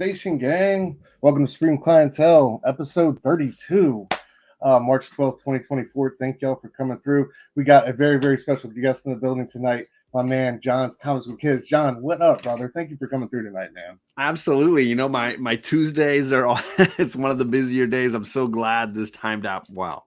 Station gang. Welcome to Supreme Clientele, episode 32, March 12th, 2024. Thank y'all for coming through. We got a very, very special guest in the building tonight. My man, John's Comics with Kids. John, what up, brother? Thank you for coming through tonight, man. Absolutely. You know, my Tuesdays are all, it's one of the busier days. I'm so glad this timed out well.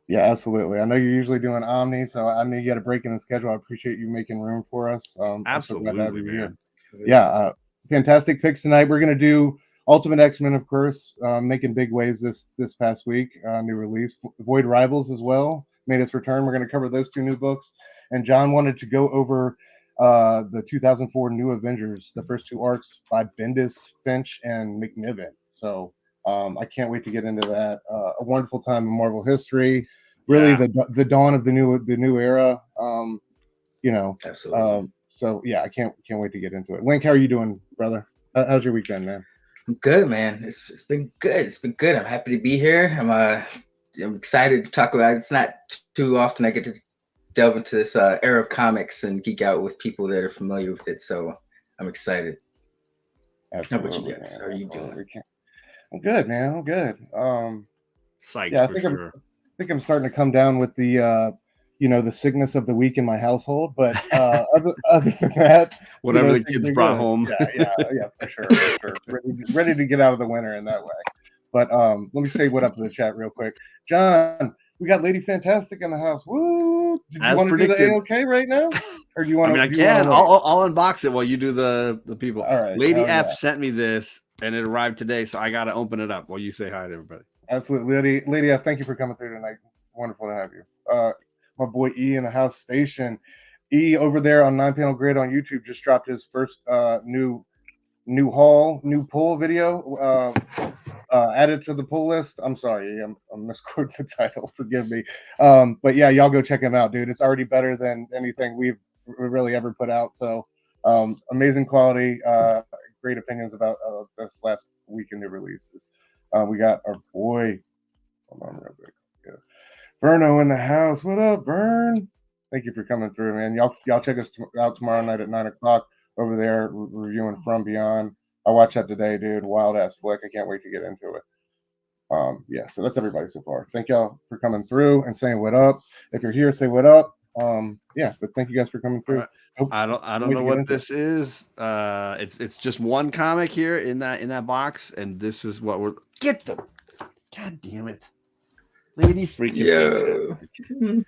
Yeah, absolutely. I know you're usually doing Omni, so I know you got a break in the schedule. I appreciate you making room for us. Absolutely, man. Yeah, fantastic picks tonight. We're going to do Ultimate X-Men, of course, making big waves this past week. New release. Void Rivals as well made its return. We're going to cover those two new books. And John wanted to go over the 2004 New Avengers, the first two arcs by Bendis, Finch, and McNiven. So I can't wait to get into that. A wonderful time in Marvel history. Really, the dawn of the new era. Absolutely. So yeah, I can't wait to get into it. Lynk, how are you doing, brother? How's your weekend, man? I'm good, man. It's been good. It's been good. I'm happy to be here. I'm excited to talk about it. It's not too often I get to delve into this era of comics and geek out with people that are familiar with it. So I'm excited. Absolutely. How about you guys? How are you doing? I'm good, man. I'm good. Psyched, yeah, I think I'm starting to come down with the the sickness of the week in my household, but other than that, whatever the kids brought home. Yeah, for sure. Ready to get out of the winter in that way. But let me say what up to the chat real quick. John, we got Lady Fantastic in the house. Woo! Did you want to do the A-OK right now? Or do you want to? I can. I'll unbox it while you do the people. All right. Lady F sent me this, and it arrived today, so I got to open it up while you say hi to everybody. Absolutely. Lady F, thank you for coming through tonight. Wonderful to have you. My boy E in the house station. E over there on 9-Panel Grid on YouTube just dropped his first new pull video added to the pull list. I'm sorry, I'm misquoting the title. Forgive me. But yeah, y'all go check him out, dude. It's already better than anything we've really ever put out. So amazing quality. Great opinions about this last week in new releases. We got our boy. Hold on real quick. Yeah. Verno in the house. What up, Vern? Thank you for coming through, man. Y'all check us out tomorrow night at 9:00 over there reviewing From Beyond. I watched that today, dude. Wild ass flick. I can't wait to get into it. Yeah, so that's everybody so far. Thank y'all for coming through and saying what up. If you're here, say what up. Yeah, but thank you guys for coming through. Right. I don't know what this is. It's just one comic here in that box, and this is what we're get them. God damn it. Lady freaking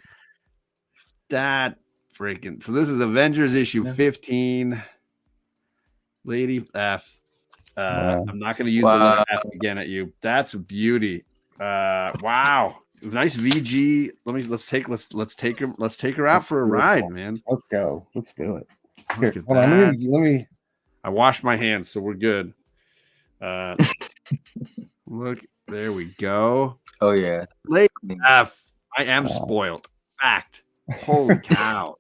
that freaking. So this is Avengers issue 15. Lady F. Wow. I'm not going to use the letter F again at you. That's a beauty. Wow. Nice VG. Let's take her out for a ride, man. Let's go. Let's do it. Here, hold on. Let me. I washed my hands, so we're good. Look, there we go. Oh yeah, Lady F. I am spoiled. Fact. Holy cow!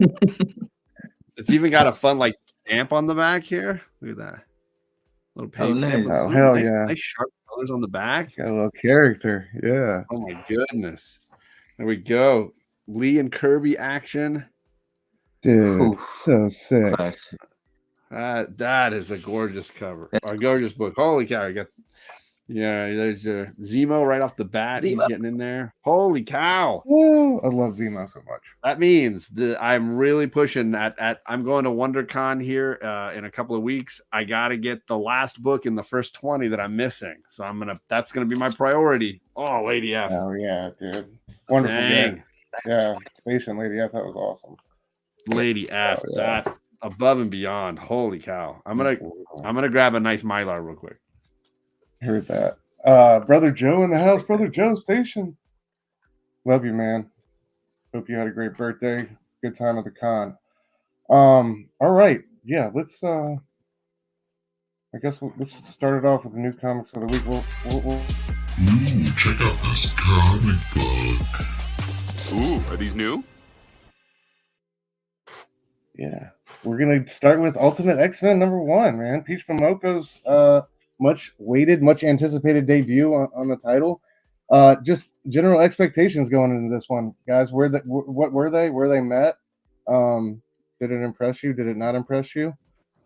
It's even got a fun stamp on the back here. Look at that little paint stamp. Oh hell yeah! Nice sharp colors on the back. Got a little character. Yeah. Oh my goodness. There we go. Lee and Kirby action. Dude, so sick. That is a gorgeous cover. A gorgeous book. Holy cow! There's your Zemo right off the bat. He's getting in there. Holy cow! Oh, I love Zemo so much. That means I'm really pushing at. I'm going to WonderCon here in a couple of weeks. I got to get the last book in the first 20 that I'm missing. So that's gonna be my priority. Oh, Lady F. Oh yeah, dude. Wonderful. Dang. Yeah, Station Lady F. That was awesome. Lady F. That above and beyond. Holy cow! I'm gonna grab a nice Mylar real quick. Heard that. Brother Joe in the house. Brother Joe Station. Love you, man. Hope you had a great birthday. Good time at the con. All right. Yeah, let's I guess let's start it off with the new comics of the week. Ooh, check out this comic book. Ooh, are these new? Yeah. We're gonna start with Ultimate X-Men #1, man. Peach Momoko's much awaited, much anticipated debut on the title. Just general expectations going into this one, guys. What were they? Were they met? Did it impress you? Did it not impress you?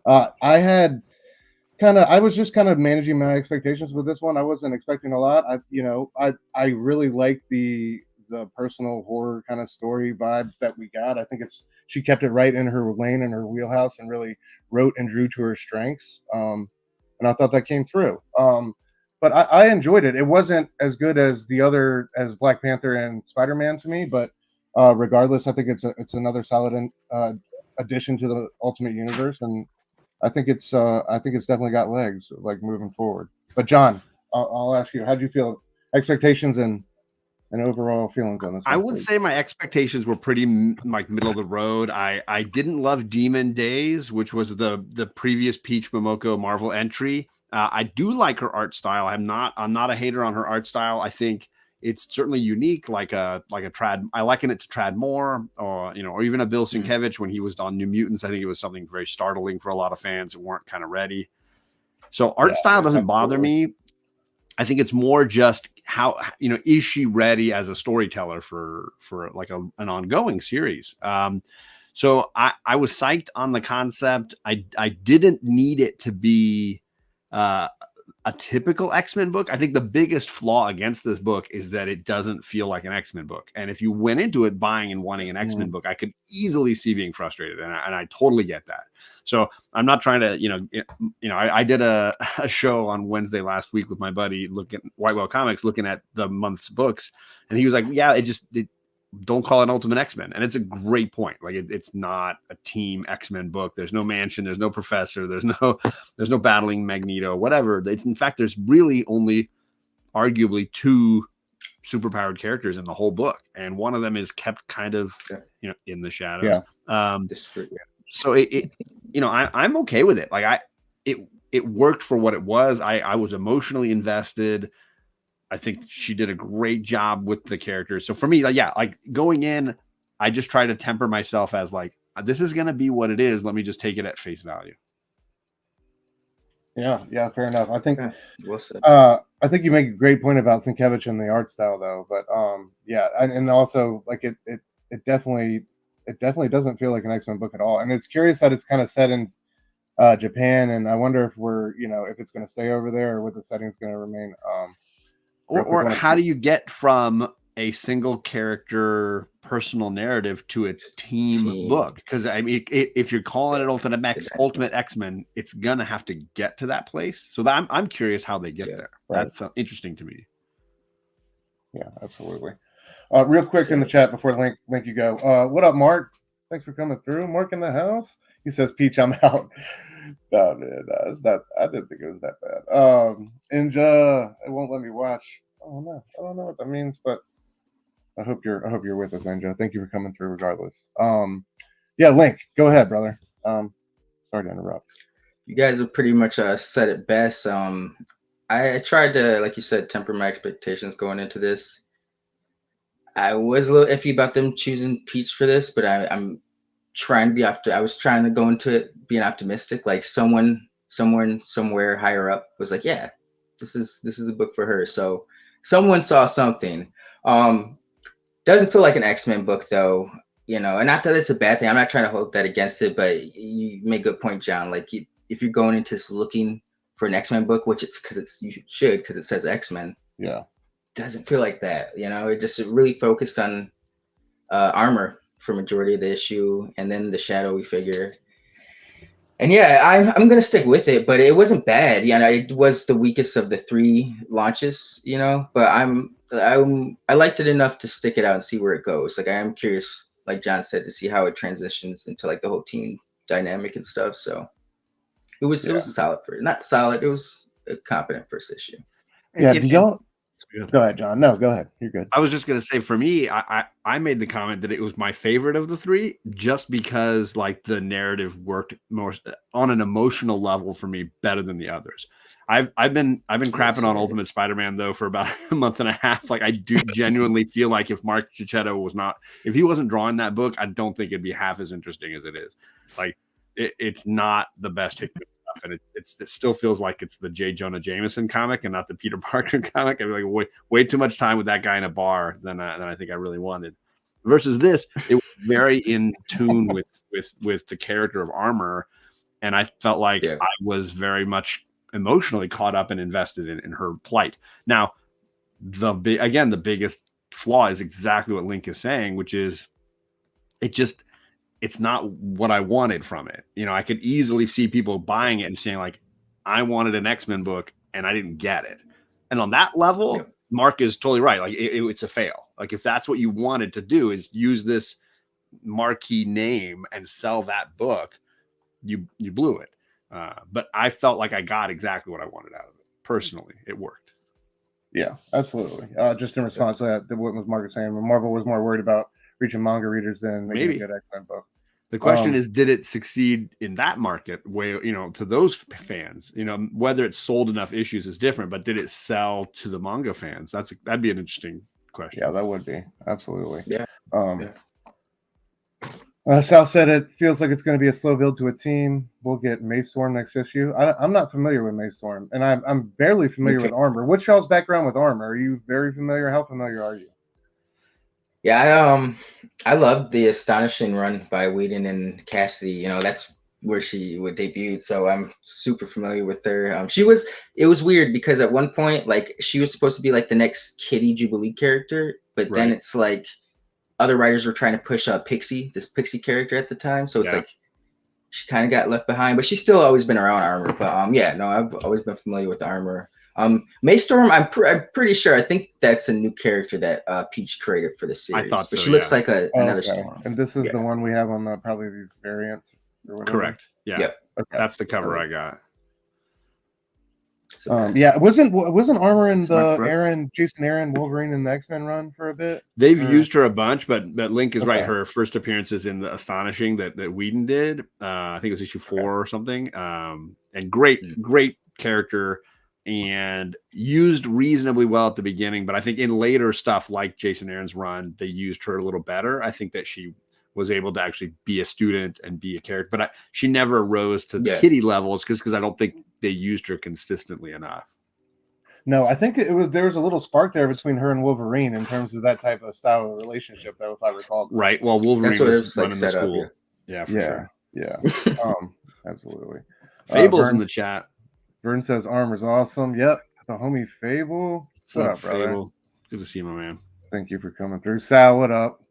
I had I was just kind of managing my expectations with this one. I wasn't expecting a lot. I really like the personal horror kind of story vibe that we got. I think she kept it right in her lane and her wheelhouse and really wrote and drew to her strengths. And I thought that came through. But I enjoyed it. It wasn't as good as as Black Panther and Spider-Man to me, but regardless, I think it's another solid addition to the Ultimate Universe, and I think it's definitely got legs like moving forward. But John, I'll ask you, how do you feel? Expectations and overall feelings on this? I would say my expectations were pretty like middle of the road. I didn't love Demon Days, which was the previous Peach Momoko Marvel entry. I do like her art style. I'm not a hater on her art style. I think it's certainly unique, like a trad. I liken it to Trad Moore, or even a Bill Sienkiewicz when he was on New Mutants. I think it was something very startling for a lot of fans who weren't kind of ready. So art style doesn't bother me. I think it's more just how, is she ready as a storyteller for like an ongoing series? So I was psyched on the concept. I didn't need it to be a typical X-Men book. I think the biggest flaw against this book is that it doesn't feel like an X-Men book. And if you went into it buying and wanting an X-Men book, I could easily see being frustrated. And I totally get that. So I'm not trying to, I did a show on Wednesday last week with my buddy looking White Whale Comics, looking at the month's books. And he was like, yeah, don't call it Ultimate X-Men. And it's a great point. Like it's not a team X-Men book. There's no Mansion. There's no Professor. There's no battling Magneto, whatever. In fact, there's really only arguably 2 superpowered characters in the whole book. And one of them is kept kind of, in the shadows. Yeah. So I'm okay with it. Like it worked for what it was. I was emotionally invested. I think she did a great job with the characters. So for me, like going in, I just try to temper myself as like, this is going to be what it is. Let me just take it at face value. Yeah, fair enough. I think, I think you make a great point about Sienkiewicz and the art style though. But and also like it definitely doesn't feel like an X-Men book at all. And it's curious that it's kind of set in Japan. And I wonder if if it's going to stay over there or what the setting's going to remain. Or how do you get from a single character personal narrative to a team book? Because I mean, if you're calling it Ultimate X-Men, it's gonna have to get to that place. So I'm curious how they get there. Right. That's interesting to me. Yeah, absolutely. Real quick in the chat before Lynk you go. What up, Mark? Thanks for coming through. Mark in the house. He says, "Peach, I'm out." No, man, it's not. I didn't think it was that bad. Ninja, it won't let me watch. Oh no, I don't know what that means, but I hope you're with us, Ninja. Thank you for coming through, regardless. Link, go ahead, brother. Sorry to interrupt. You guys have pretty much said it best. I tried to, like you said, temper my expectations going into this. I was a little iffy about them choosing Peach for this, but I'm trying to be I was trying to go into it being optimistic. Like someone somewhere higher up was like, yeah, this is the book for her. So someone saw something. Doesn't feel like an X-Men book though, and not that it's a bad thing. I'm not trying to hold that against it, but you make a good point, John. Like if you're going into this looking for an X-Men book, which you should because it says X-Men. Yeah. Doesn't feel like that. It really focused on armor for majority of the issue, and then the shadowy figure. And I'm gonna stick with it, but it wasn't bad. It was the weakest of the 3 launches, but I liked it enough to stick it out and see where it goes. Like I am curious, like John said, to see how it transitions into like the whole team dynamic and stuff. So it was solid not solid. It was a competent first issue. Yeah, go ahead, John. No, go ahead. You're good. I was just going to say, for me, I made the comment that it was my favorite of the 3 just because like the narrative worked more on an emotional level for me better than the others. I've been crapping on Ultimate Spider-Man though for about a month and a half. Like I do genuinely feel like if Mark Giacchetto if he wasn't drawing that book, I don't think it'd be half as interesting as it is. Like it's not the best Hickman stuff, and it still feels like it's the J. Jonah Jameson comic and not the Peter Parker comic. I mean, like way too much time with that guy in a bar than I think I really wanted. Versus this, it was very in tune with the character of Armor, and I felt like I was very much emotionally caught up and invested in her plight. Now, the biggest flaw is exactly what Lynk is saying, which is it's not what I wanted from it. You know, I could easily see people buying it and saying like, I wanted an X-Men book and I didn't get it. And on that level, Mark is totally right. Like it's a fail. Like if that's what you wanted to do is use this marquee name and sell that book, you blew it. But I felt like I got exactly what I wanted out of it. Personally, it worked. Yeah, absolutely. Just in response to that, what was Mark saying? Marvel was more worried about reaching manga readers than making a good X-Men book. The question is, did it succeed in that market where, you know, to those fans, you know, whether it sold enough issues is different, but did it sell to the manga fans? That'd be an interesting question. Yeah, that would be. Absolutely. Yeah. Sal said it feels like it's going to be a slow build to a team. We'll get Maystorm next issue. I'm not familiar with Maystorm, and I'm barely familiar with Armor. What's y'all's background with Armor? Are you very familiar? How familiar are you? Yeah, I love the astonishing run by Whedon and Cassidy. You know, that's where she would debut. So I'm super familiar with her. It was weird because at one point, like, she was supposed to be like the next Kitty Jubilee character, but then it's like other writers were trying to push this Pixie character at the time. So it's like she kind of got left behind, but she's still always been around Armor. But I've always been familiar with Armor. Maystorm, I'm pretty sure. I think that's a new character that Peach created for the series. I thought so, but she looks like another Storm. And this is the one we have on probably these variants or whatever. Correct. Yeah. Yep. Okay. That's the cover I got. Wasn't Armor in the Jason Aaron Wolverine and the X-Men run for a bit? They've used her a bunch, but Lynk is right. Her first appearance is in the Astonishing that Whedon did. I think it was issue 4 or something. And great character. And used reasonably well at the beginning, but I think in later stuff like Jason Aaron's run, they used her a little better. I think that she was able to actually be a student and be a character, but she never rose to the Kitty levels because I don't think they used her consistently enough. No, I think there was a little spark there between her and Wolverine in terms of that type of style of relationship, though, if I recall. Right. Well, Wolverine was running the school. Up, yeah, for sure. Yeah. Absolutely. Fable's in the chat. Vern says Armor's awesome. Yep. The homie Fable. What's up, brother? Fable? Good to see you, my man. Thank you for coming through. Sal, what up?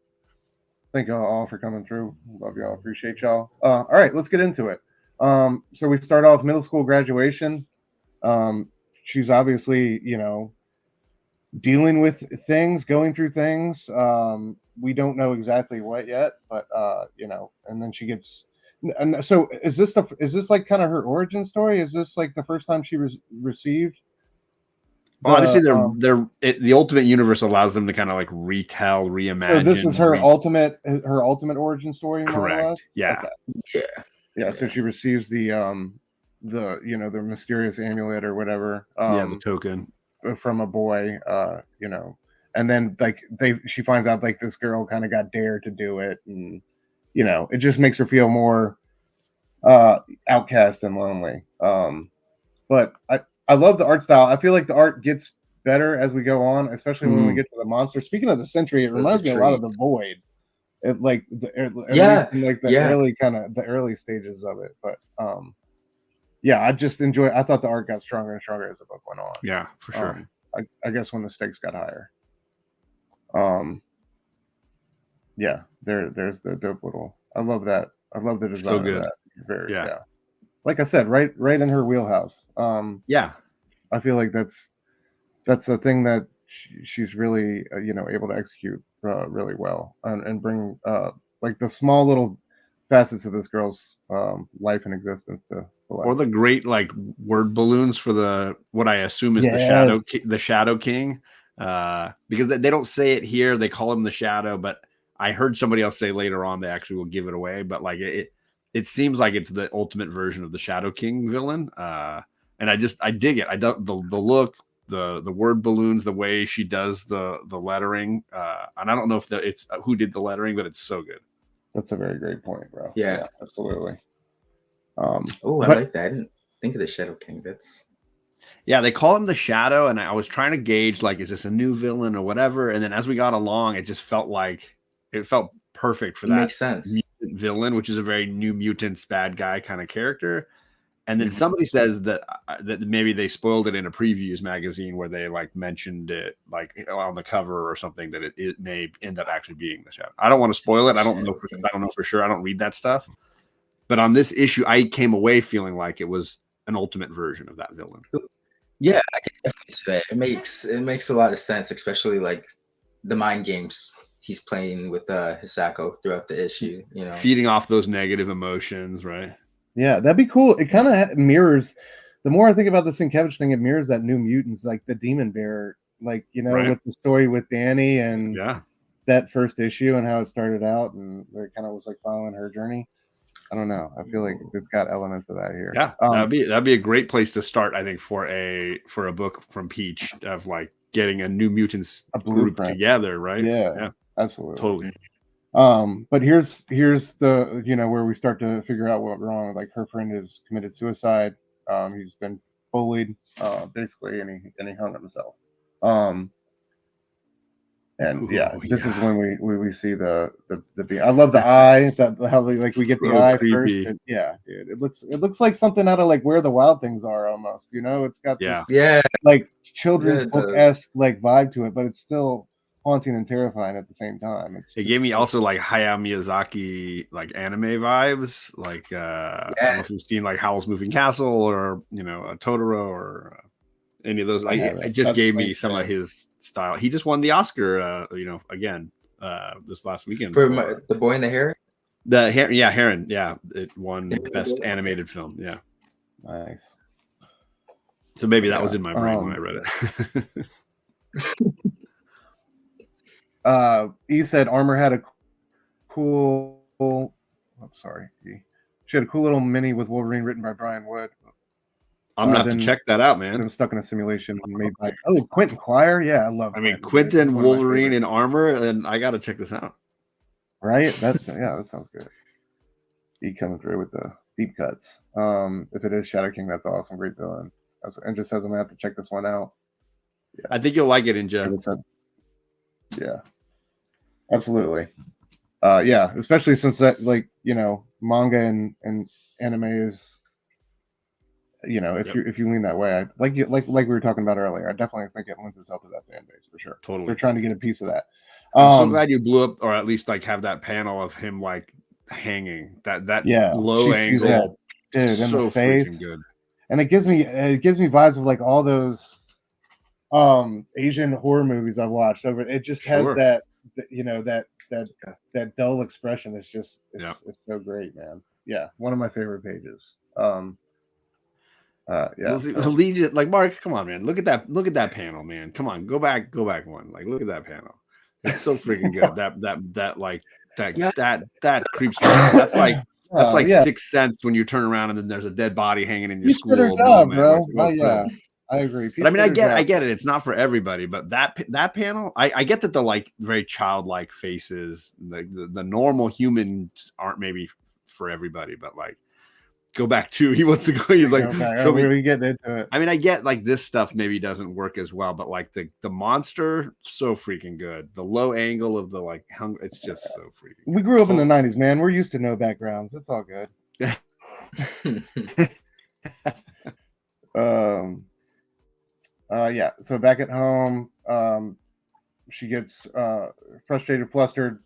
Thank y'all all for coming through. Love y'all. Appreciate y'all. All right, let's get into it. So we start off middle school graduation. She's obviously, you know, dealing with things, going through things. We don't know exactly what yet, but you know, and then she gets. And so is this like kind of her origin story? Is this like the first time she received? Honestly, the Ultimate Universe allows them to kind of like retell, reimagine. So this is her ultimate origin story. Correct. Yeah. Okay. Yeah. So she receives the mysterious amulet or whatever. The token from a boy. You know, and then like she finds out like this girl kind of got dared to do it, and you know, it just makes her feel more outcast and lonely. But I love the art style. I feel like the art gets better as we go on, especially when we get to the monster. Speaking of the Sentry, it reminds me a lot of the Void. It like the early stages of it. But I just enjoy. I thought the art got stronger and stronger as the book went on. Yeah, for sure. I guess when the stakes got higher. Yeah, there's the dope little. I love that. I love the design. So good. Of that. Very, yeah. Like I said, right in her wheelhouse. I feel like that's the thing that she's really able to execute really well and bring like the small little facets of this girl's life and existence to life. Or the great like word balloons for what I assume is the Shadow King, because they don't say it here. They call him the Shadow, but I heard somebody else say later on they actually will give it away. But like it seems like it's the ultimate version of the Shadow King villain, and I dig it. I do the look, the word balloons, the way she does the lettering, and I don't know if it's who did the lettering, but it's so good. That's a very great point, bro. Yeah absolutely. I like that. I didn't think of the Shadow King. They call him the Shadow, and I was trying to gauge like, is this a new villain or whatever? And then as we got along, it just felt perfect for that. Makes sense. Mutant villain, which is a very New Mutants bad guy kind of character. And then somebody says that maybe they spoiled it in a previews magazine where they like mentioned it like on the cover or something that it may end up actually being the Shadow. I don't want to spoil it. I don't know for sure. I don't read that stuff. But on this issue, I came away feeling like it was an ultimate version of that villain. Yeah, I can definitely say it makes a lot of sense, especially like the mind games he's playing with Hisako throughout the issue. You know, feeding off those negative emotions, right? Yeah, that'd be cool. It kind of mirrors. The more I think about the Sienkiewicz thing, it mirrors that New Mutants, like the Demon Bear, like Right. with the story with Danny and Yeah. that first issue and how it started out, and it kind of was like following her journey. I don't know. I feel like it's got elements of that here. Yeah, that'd be a great place to start, I think, for a book from Peach of like getting a New Mutants group together, right? Yeah, absolutely, totally. But here's the where we start to figure out what's wrong. Like her friend has committed suicide. He's been bullied, basically, and he hung himself. This is when we see the beam. I love the eye. How like we get the eye creepy. first. Yeah, dude. It looks like something out of like Where the Wild Things Are almost. It's got this like children's book-esque like vibe to it, but it's still haunting and terrifying at the same time. It gave me also like Hayao Miyazaki like anime vibes. Like I don't know if you've seen like Howl's Moving Castle or Totoro or any of those. Like it just gave me some of his style. He just won the Oscar again this last weekend for The Boy and the Heron. Heron. Yeah, it won Best Animated Film. Yeah, nice. So maybe that was in my brain when I read it. E said Armor had a cool. I'm sorry. She had a cool little mini with Wolverine written by Brian Wood. I'm gonna have to check that out, man. I'm stuck in a simulation made by Quentin Quire. Yeah, I love. Quentin Wolverine in armor, and I got to check this out. Right? That sounds good. He coming through with the deep cuts. If it is Shadow King, that's awesome. Great villain. And just says I'm gonna have to check this one out. Yeah. I think you'll like it, Ninja. Yeah, absolutely. Yeah, especially since that, manga and anime is, if you lean that way, like we were talking about earlier, I definitely think it lends itself to that fan base for sure. Totally, they're trying to get a piece of that. I'm so glad you blew up, or at least like have that panel of him like hanging that low angle, dude, in so the face. Good. And it gives me vibes of like all those Asian horror movies I've watched over. It just has that dull expression. It's just it's so great, man. Yeah, one of my favorite pages. Legion, like Mark, come on, man. Look at that panel, man. Come on, go back one. Like, look at that panel. It's so freaking good. that creeps me out. That's like Sixth Sense when you turn around and then there's a dead body hanging in your school. Job, bro. I agree. But I mean, I get it. It's not for everybody, but that panel, I get that the like very childlike faces, the normal humans aren't maybe for everybody, but like go back to he wants to go. He's like, we get into it. I mean, I get like this stuff maybe doesn't work as well, but like the monster, so freaking good. The low angle of the like hunger, it's just so freaking. We grew up in the '90s, man. We're used to no backgrounds. It's all good. Yeah. So back at home, she gets frustrated, flustered,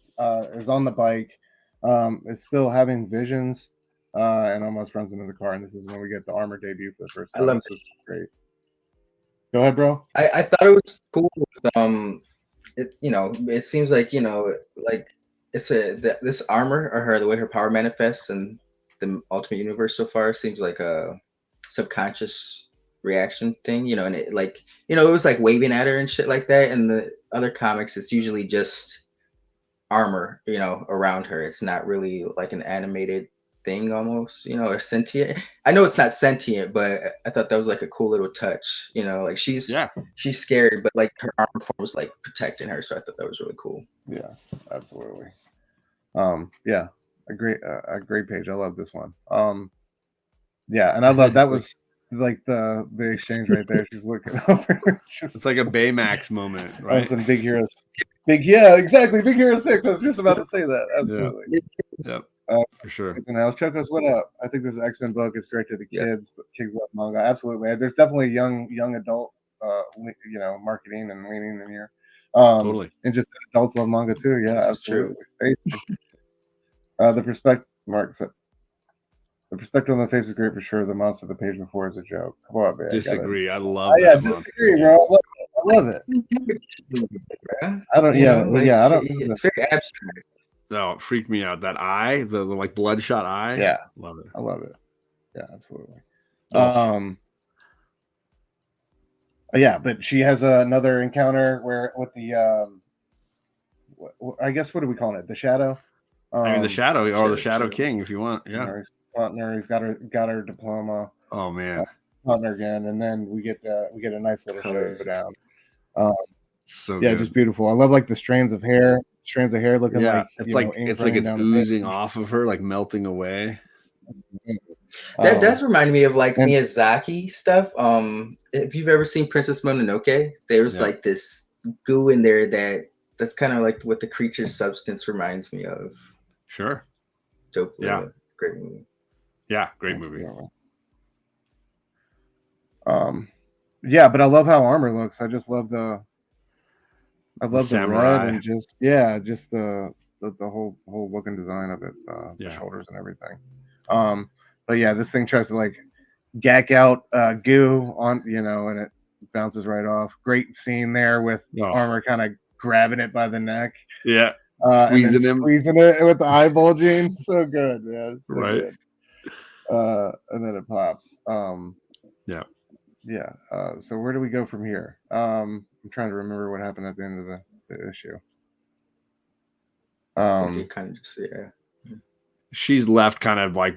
is on the bike, is still having visions, and almost runs into the car. And this is when we get the Armor debut for the first time. I love this was great. Go ahead, bro. I thought it was cool. It seems like like it's this armor or the way her power manifests in the Ultimate Universe so far seems like a subconscious reaction thing, and it it was like waving at her and shit like that. In the other comics, it's usually just armor, around her. It's not really like an animated thing almost, or sentient. I know it's not sentient, but I thought that was like a cool little touch, like she's scared, but like her armor form was like protecting her. So I thought that was really cool. Yeah, absolutely. Yeah, a great page. I love this one. Yeah, and I love that was like the exchange right there. She's looking over. It's like a Baymax moment, right? Some Big Heroes. Exactly. Big Hero 6. I was just about to say that. Absolutely. Yep. For sure. Chocos, what up? I think this X-Men book is directed to kids, but kids love manga. Absolutely. There's definitely young adult, marketing and leaning in here. Totally. And just adults love manga too. Yeah, absolutely. The perspective, Mark said, the perspective on the face is great for sure. The monster the page before is a joke. Come on, man. Disagree. I love that. Disagree, bro. I love it. I don't. I don't. It's very abstract. No, it freaked me out. That eye, the like bloodshot eye. Yeah, love it. I love it. Yeah, absolutely. Oh. Yeah, but she has another encounter where with the I guess what are we calling it? The Shadow. The Shadow or the Shadow King, if you want. Yeah. He's got her diploma. Oh man. Hunter again, and then we get a nice little show down. So yeah, good. Just beautiful. I love like the strands of hair looking like it's like it's oozing off of her, like melting away. That does remind me of like Miyazaki stuff. If you've ever seen Princess Mononoke, there's like this goo in there that's kind of like what the creature's substance reminds me of. Sure. Dope. Yeah. Great movie. Yeah, great movie. Yeah, but I love how armor looks. I just love the red and just the whole look and design of it, the shoulders and everything. But yeah, this thing tries to like gack out goo on, and it bounces right off. Great scene there with armor kind of grabbing it by the neck. Yeah. Squeezing it with the eye bulging. So good, man. So right. Good. And then it pops. Yeah. So where do we go from here? I'm trying to remember what happened at the end of the issue. Kind of just She's left kind of like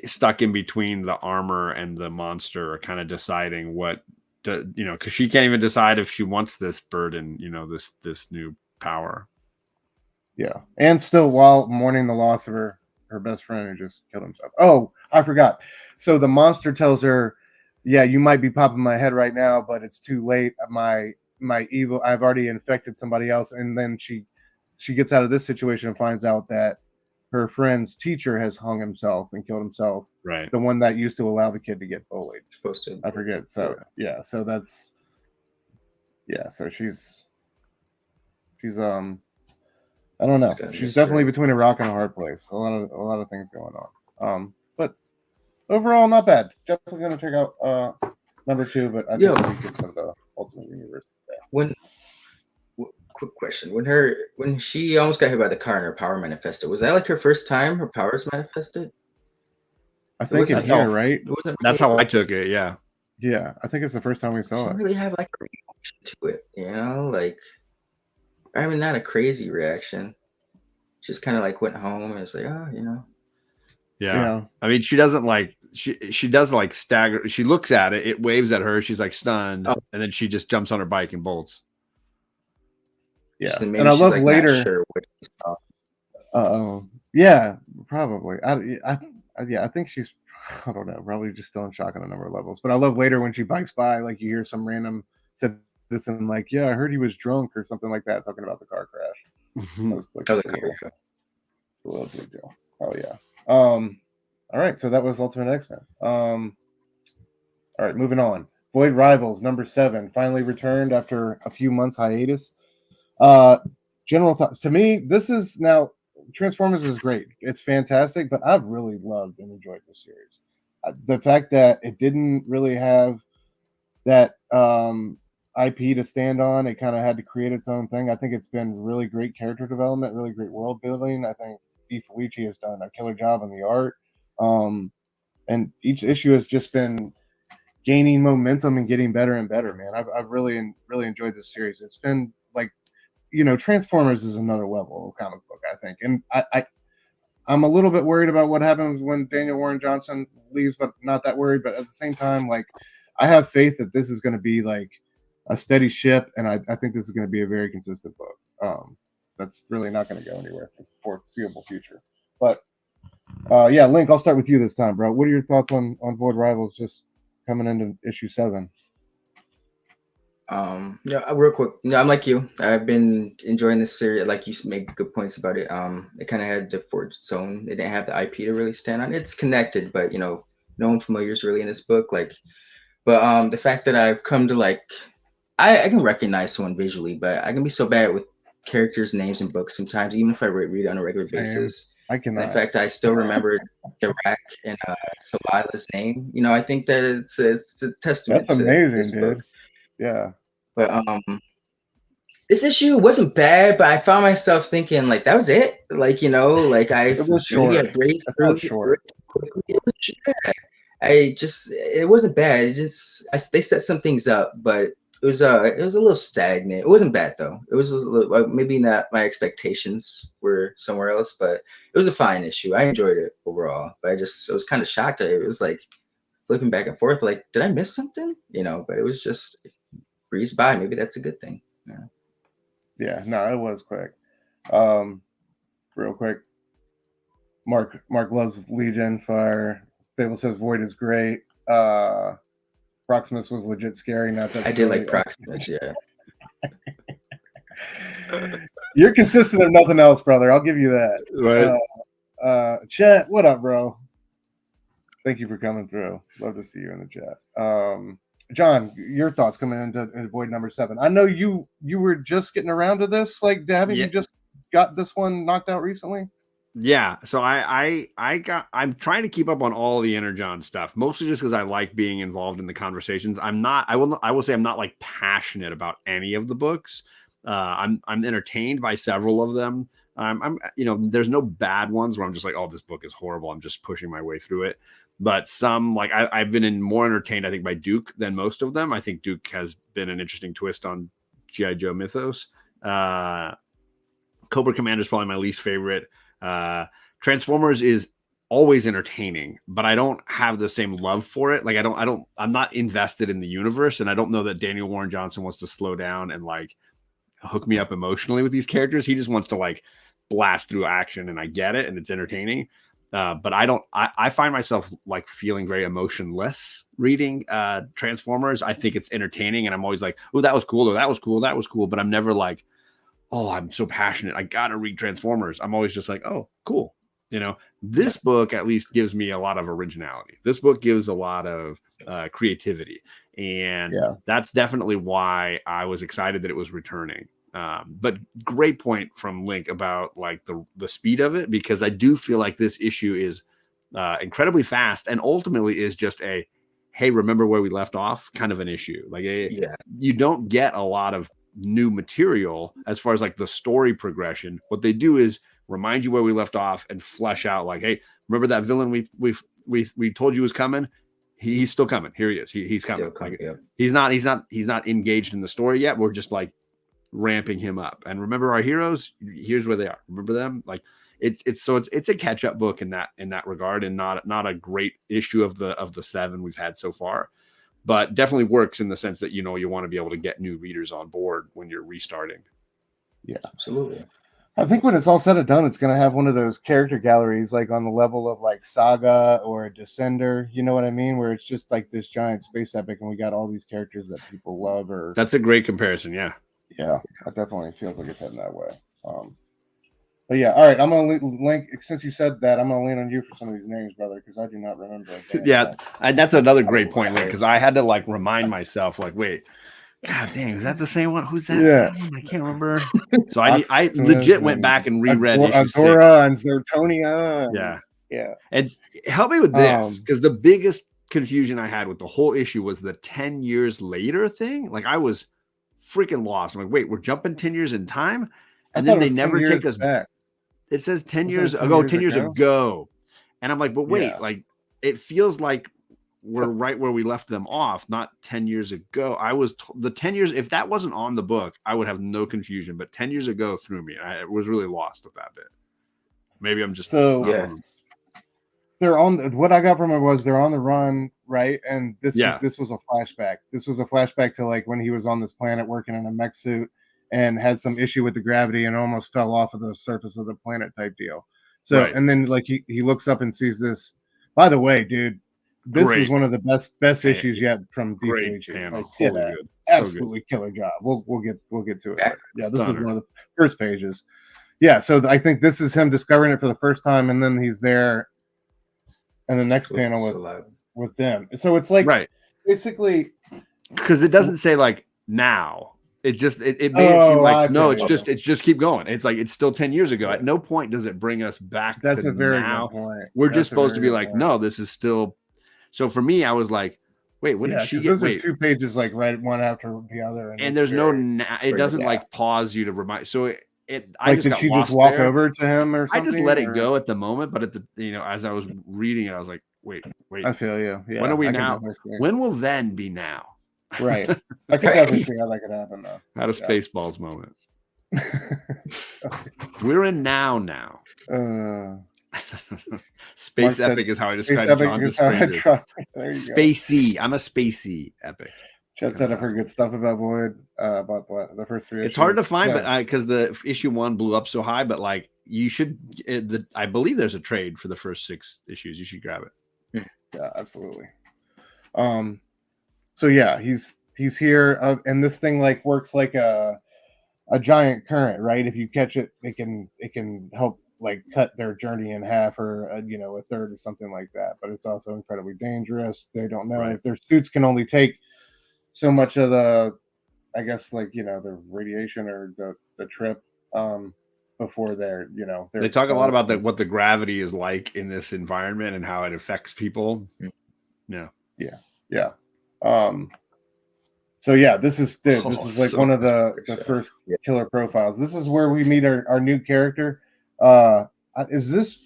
stuck in between the armor and the monster, kind of deciding what to, because she can't even decide if she wants this burden, this new power. Yeah, and still while mourning the loss of her best friend who just killed himself. Oh, I forgot. So the monster tells her, "Yeah, you might be popping my head right now, but it's too late. My evil, I've already infected somebody else." And then she gets out of this situation and finds out that her friend's teacher has hung himself and killed himself. Right. The one that used to allow the kid to get bullied. Supposed to. I forget. So so that's so she's I don't know. She's definitely between a rock and a hard place. A lot of things going on. But overall, not bad. Definitely gonna check out number 2, but I think we get some of the Ultimate Universe. Quick question: when she almost got hit by the car and her power manifested, was that like her first time her powers manifested? I think it's here, right? That's how I took it. Yeah. Yeah, I think it's the first time we saw it. Didn't really have like a reaction to it, like. I mean, not a crazy reaction. Just kind of like went home and was like, Yeah. I mean, she doesn't like she does like stagger. She looks at it, it waves at her, she's like stunned, and then she just jumps on her bike and bolts. Yeah, and I love like later. Yeah, probably. I think she's. I don't know. Probably just still in shock on a number of levels. But I love later when she bikes by, like you hear some random citizen like, "Yeah, I heard he was drunk" or something like that, talking about the car crash. Oh yeah. All right. So that was Ultimate X-Men. All right, moving on. Void Rivals number 7 finally returned after a few months hiatus. General thoughts. To me, this is now Transformers is great. It's fantastic, but I've really loved and enjoyed this series. The fact that it didn't really have that IP to stand on, it kind of had to create its own thing. I think it's been really great character development, really great world building. I think Felici has done a killer job in the art. And each issue has just been gaining momentum and getting better and better, man. I've really enjoyed this series. It's been like, Transformers is another level of comic book, I think. And I'm a little bit worried about what happens when Daniel Warren Johnson leaves, but not that worried. But at the same time, like, I have faith that this is going to be like a steady ship, and I think this is going to be a very consistent book. That's really not going to go anywhere for the foreseeable future. But Link, I'll start with you this time, bro. What are your thoughts on Void Rivals just coming into issue 7? Real quick. I'm like you. I've been enjoying this series. Like you make good points about it. It kind of had to forge its own. It didn't have the IP to really stand on. It's connected, but no one familiar is really in this book. But the fact that I've come to I can recognize someone visually, but I can be so bad with characters' names in books sometimes, even if I read it on a regular basis. I cannot. In fact, I still remember Iraq and Salila's name. I think that it's a testament. That's amazing, to this dude. book. Yeah. But this issue wasn't bad, but I found myself thinking that was it. It was short. It was short. It wasn't bad. They set some things up, but it was a little stagnant. It wasn't bad though. It was a little, maybe not my expectations were somewhere else, but it was a fine issue. I enjoyed it overall, but I was kind of shocked. It was flipping back and forth. Did I miss something? But it was just breeze by. Maybe that's a good thing. Yeah, no, it was quick. Real quick. Mark loves Legion. Fire. Fable says Void is great. Proximus was legit scary. Not that I did like Proximus, yeah. You're consistent of nothing else, brother. I'll give you that. Right. Chat, what up, bro? Thank you for coming through. Love to see you in the chat. John, your thoughts coming into Void number 7. I know you were just getting around to this. Haven't you just got this one knocked out recently? Yeah, so I'm trying to keep up on all the Energon stuff, mostly just because I like being involved in the conversations. I will say I'm not passionate about any of the books. I'm entertained by several of them. There's no bad ones where I'm just like, oh, this book is horrible. I'm just pushing my way through it. But some I've been more entertained, I think, by Duke than most of them. I think Duke has been an interesting twist on G.I. Joe mythos. Cobra Commander is probably my least favorite. Transformers is always entertaining, but I don't have the same love for it. I'm not invested in the universe, and I don't know that Daniel Warren Johnson wants to slow down and hook me up emotionally with these characters. He just wants to blast through action, and I get it, and it's entertaining. But I find myself feeling very emotionless reading Transformers. I think it's entertaining, and I'm always like, oh, that was cool, or that was cool, that was cool. But I'm never oh, I'm so passionate, I gotta read Transformers. I'm always just oh, cool. This book at least gives me a lot of originality. This book gives a lot of creativity. And that's definitely why I was excited that it was returning. But great point from Lynk about the speed of it, because I do feel like this issue is incredibly fast and ultimately is just a, hey, remember where we left off kind of an issue. You don't get a lot of new material as far as the story progression. What they do is remind you where we left off and flesh out hey, remember that villain we told you was coming? He's still coming. Here he is. He's coming. He's not engaged in the story yet. We're just ramping him up. And remember our heroes? Here's where they are. Remember them? It's a catch-up book in that regard, and not a great issue of the 7 we've had so far. But definitely works in the sense that, you want to be able to get new readers on board when you're restarting. Yeah, absolutely. I think when it's all said and done, it's going to have one of those character galleries, on the level of Saga or Descender. You know what I mean? Where it's just this giant space epic, and we got all these characters that people love. That's a great comparison. Yeah. Yeah, it definitely feels like it's heading that way. But yeah, all right. I'm gonna link. Since you said that, I'm gonna lean on you for some of these names, brother, because I do not remember. That's another great point, Link, because I had to remind myself, wait, God dang, is that the same one? Who's that? Yeah, I can't remember. So I legit went back and reread issue 6. And Zertonia. Yeah. And help me with this, because the biggest confusion I had with the whole issue was the 10 years later thing. I was freaking lost. I'm wait, we're jumping 10 years in time, and then they never take us back. It says 10 years ago, 10 years ago. And I'm but wait, it feels like we're right where we left them off, not 10 years ago. I was the 10 years, if that wasn't on the book, I would have no confusion, but 10 years ago threw me. I was really lost with that bit. Maybe I'm just they're on. What I got from it was they're on the run, right? And this was a flashback. This was a flashback to when he was on this planet working in a mech suit and had some issue with the gravity and almost fell off of the surface of the planet type deal. So and then he looks up and sees this. By the way, dude, this was one of the best issues yet from Great DPH. panel. absolutely killer job. We'll get to it. Yeah. Yeah, this Stunner. is one of the first pages. Yeah, so I think this is him discovering it for the first time, and then he's there in the next panel with them. So it's like Right. basically Because it doesn't say like now. It just it made it seem like no, it's just keep going. It's like it's still 10 years ago. At no point does it bring us back. That's to a very now. good point. We're just supposed to be like, no, this is still. So for me, I was like, wait, when did she get? Those Wait, are 2 pages like right one after the other, and there's no. It doesn't like pause you to remind. So I like, just did she just walk over to him or something? I just let it go at the moment, but at the as I was reading it, I was like, wait. I feel you. Yeah. When are we now? When will then be now? Right. I can definitely see how that could happen though. Had a Spaceballs moment. We're in now. Space epic is how I describe John the Stranger. Spacey. I'm a spacey epic. Chet said I've heard good stuff about Boyd. About the first 3 issues. It's hard to find, but because the issue 1 blew up so high, but like you should. I believe there's a trade for the first 6 issues. You should grab it. Yeah, absolutely. So yeah, he's here, and this thing like works like a giant current, right? If you catch it, it can help like cut their journey in half or a third or something like that. But it's also incredibly dangerous. They don't know if their suits can only take so much of the, I guess, like the radiation or the trip before they're they talk a lot about what the gravity is like in this environment and how it affects people. Yeah. So yeah, this is like one of the first killer profiles. This is where we meet our new character. Is this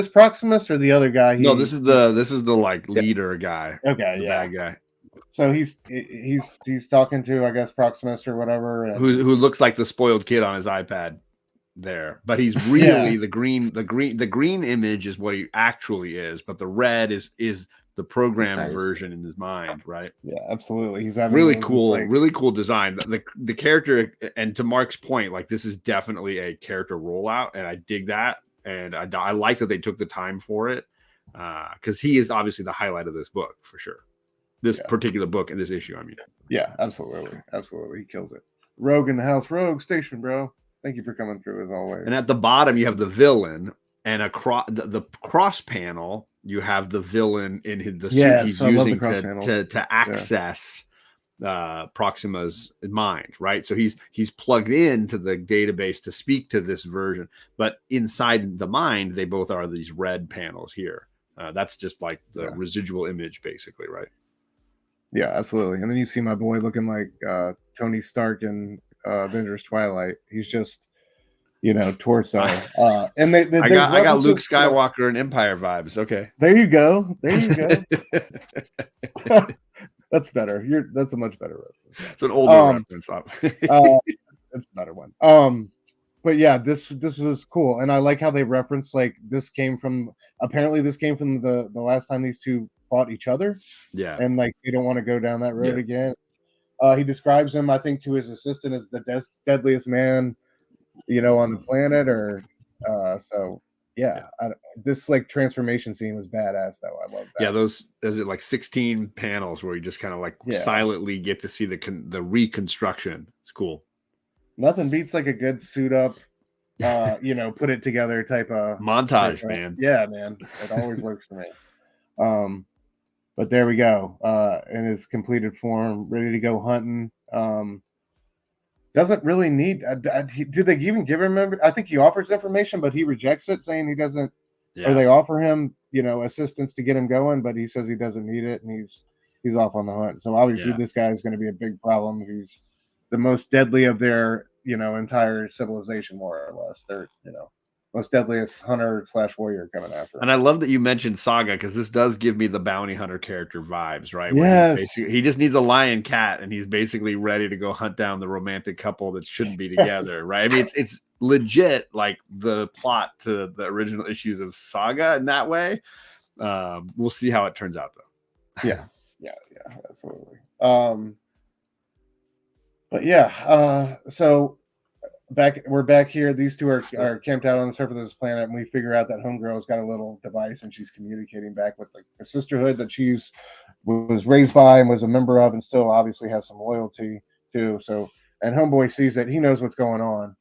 Proximus or the other guy? No, this is the like leader guy. Okay, bad guy. So he's talking to, I guess, Proximus or whatever, who looks like the spoiled kid on his iPad there, but he's really the green image is what he actually is, but the red is the programmed version in his mind, right? Yeah, absolutely. He's having really cool design. The character, and to Mark's point, like this is definitely a character rollout, and I dig that, and I like that they took the time for it, because he is obviously the highlight of this book for sure. This particular book and this issue, I mean. Yeah, absolutely, he kills it. Rogue in the house, Rogue Station, bro. Thank you for coming through as always. And at the bottom, you have the villain, and across the cross panel, you have the villain in the suit he's using to access Proxima's mind, right? So he's plugged into the database to speak to this version, but inside the mind, they both are these red panels here. That's just like the residual image, basically, right? Yeah, absolutely. And then you see my boy looking like Tony Stark in Avengers Twilight. He's just torso. And I got Luke Skywalker and Empire vibes. Okay, there you go. That's better. That's a much better reference. It's an older reference. It's a better one. But yeah, this was cool, and I like how they reference like this came from the last time these two fought each other. Yeah, and like they don't want to go down that road again. He describes him, I think, to his assistant as the deadliest man, on the planet, or so. Yeah, this like transformation scene was badass, though. I love that. Yeah, those is it like 16 panels where you just kind of like silently get to see the reconstruction. It's cool. Nothing beats like a good suit up, put it together type of montage, man. Yeah, man, it always works for me. But there we go, in his completed form, ready to go hunting. Doesn't really need. Do they even give him? I think he offers information, but he rejects it, saying he doesn't. Yeah. Or they offer him, assistance to get him going, but he says he doesn't need it, and he's off on the hunt. So obviously, this guy is going to be a big problem. He's the most deadly of their, entire civilization, more or less. They're, most deadliest hunter/warrior coming after him. And I love that you mentioned Saga, because this does give me the bounty hunter character vibes, right? Yes. He just needs a lion cat, and he's basically ready to go hunt down the romantic couple that shouldn't be together, right? I mean, it's legit like the plot to the original issues of Saga in that way. We'll see how it turns out, though. Yeah, absolutely. But yeah, so we're back here. These two are camped out on the surface of this planet, and we figure out that Homegirl's got a little device, and she's communicating back with like the sisterhood that she's was raised by and was a member of, and still obviously has some loyalty to. So, and Homeboy sees it; he knows what's going on.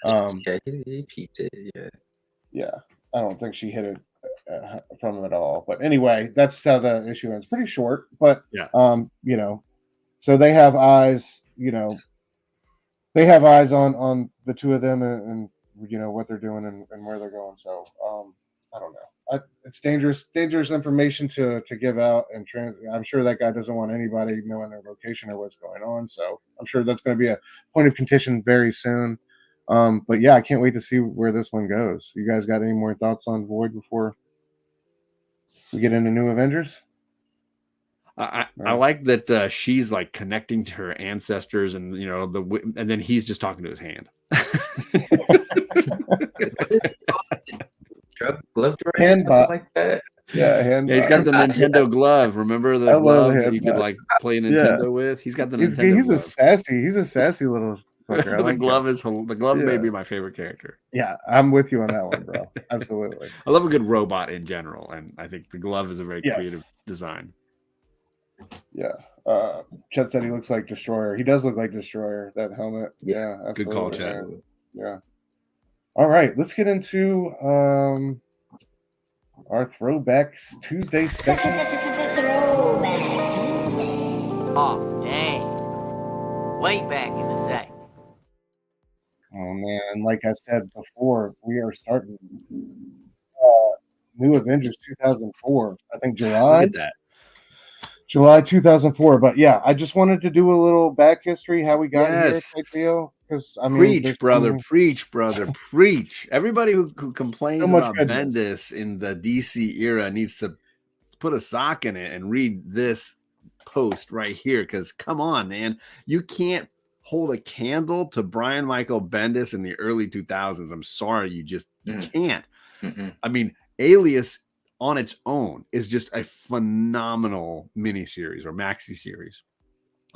Yeah, he peeped it. Yeah, yeah. I don't think she hit it from him at all. But anyway, that's how the issue ends. Pretty short, but yeah. You know, so they have eyes. You know, they have eyes on the two of them and you know what they're doing and where they're going. So I don't know. It's dangerous information to give out and I'm sure that guy doesn't want anybody knowing their location or what's going on. So I'm sure that's going to be a point of contention very soon. But yeah, I can't wait to see where this one goes. You guys got any more thoughts on Void before we get into New Avengers? I like that she's like connecting to her ancestors, and you know and then he's just talking to his hand. glove hand like that. Yeah, he's got the Nintendo glove. Remember the glove that you could like play Nintendo with? He's got the Nintendo he's glove. He's a sassy little fucker. The glove may be my favorite character. Yeah, I'm with you on that one, bro. Absolutely. I love a good robot in general, and I think the glove is a very creative design. Yeah. Chet said he looks like Destroyer. He does look like Destroyer, that helmet. Yeah, absolutely. Good call, Chet. Yeah. All right, let's get into our Throwbacks Tuesday section. Throwback Tuesday. Oh, dang. Way back in the day. Oh, man. And like I said before, we are starting New Avengers 2004. I think July. Look at that. July 2004. But yeah, I just wanted to do a little back history, how we got here, Theo. Because I mean, preach, brother. Preach. Everybody who complains about Bendis in the DC era needs to put a sock in it and read this post right here. Because come on, man, you can't hold a candle to Brian Michael Bendis in the early 2000s. I'm sorry, you just can't. Mm-hmm. I mean, Alias on its own is just a phenomenal miniseries or maxi series.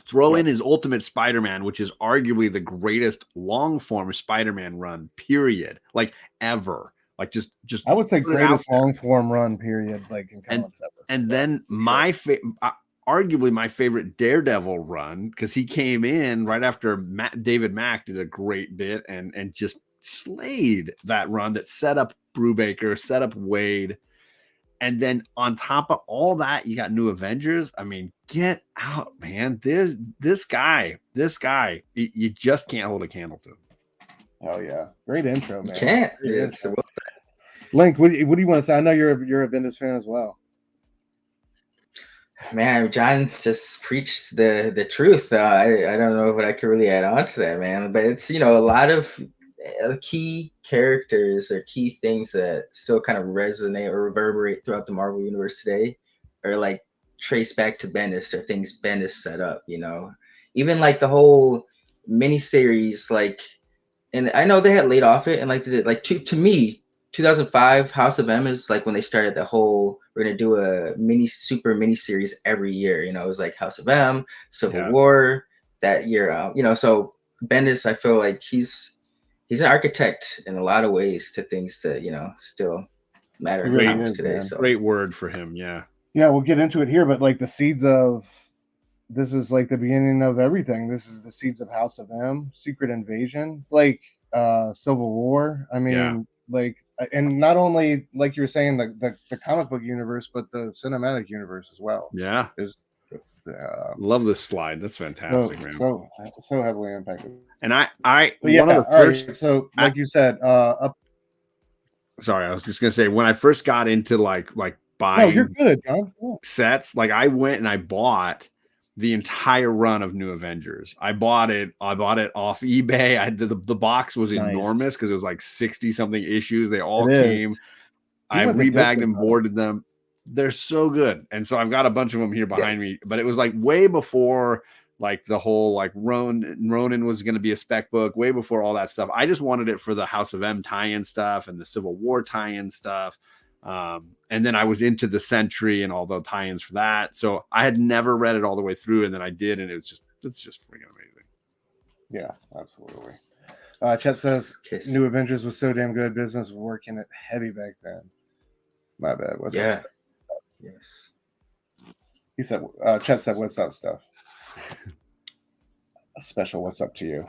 Throw in his Ultimate Spider-Man, which is arguably the greatest long-form Spider-Man run, period, like ever. Like just I would say greatest long-form run, period, like in comics ever. And then arguably my favorite Daredevil run, because he came in right after David Mack did a great bit and just slayed that run that set up Brubaker, set up Wade. And then on top of all that, you got New Avengers. I mean, get out, man. This guy, you just can't hold a candle to. Oh yeah, great intro, man. You can't. Link, what do you want to say? I know you're a Bendis fan as well. Man, John just preached the truth. I don't know what I can really add on to that, man. But it's, a lot of key characters or key things that still kind of resonate or reverberate throughout the Marvel universe today are like traced back to Bendis or things Bendis set up, even like the whole miniseries, like, and I know they had laid off it and to me 2005 House of M is like when they started the whole, we're going to do a super mini series every year, it was like House of M, Civil War that year, so Bendis, I feel like he's an architect in a lot of ways to things that, still matter today. So great word for him. Yeah. Yeah. We'll get into it here, but like the seeds of, this is like the beginning of everything. This is the seeds of House of M, Secret Invasion, like Civil War. I mean, like, and not only like you were saying, the comic book universe, but the cinematic universe as well. Yeah. Love this slide. That's fantastic, man. So heavily impacted. And one of the first. Right. So, like you said, Sorry, I was just gonna say when I first got into like buying. No, you're good, John. Sets. Like I went and I bought the entire run of New Avengers. I bought it off eBay. The box was enormous because it was like 60 something issues. They all came. I rebagged and boarded them. They're so good. And so I've got a bunch of them here behind me, but it was like way before like the whole like Ronin was going to be a spec book, way before all that stuff. I just wanted it for the House of M tie-in stuff and the Civil War tie-in stuff. And then I was into the Sentry and all the tie-ins for that. So I had never read it all the way through, and then I did, and it's just freaking amazing. Yeah, absolutely. Chet says Kiss. New Avengers was so damn good. Business was working it heavy back then. My bad. What's up? Stuff? Yes. He said. Chet said, "What's up, stuff?" A special "What's up" to you.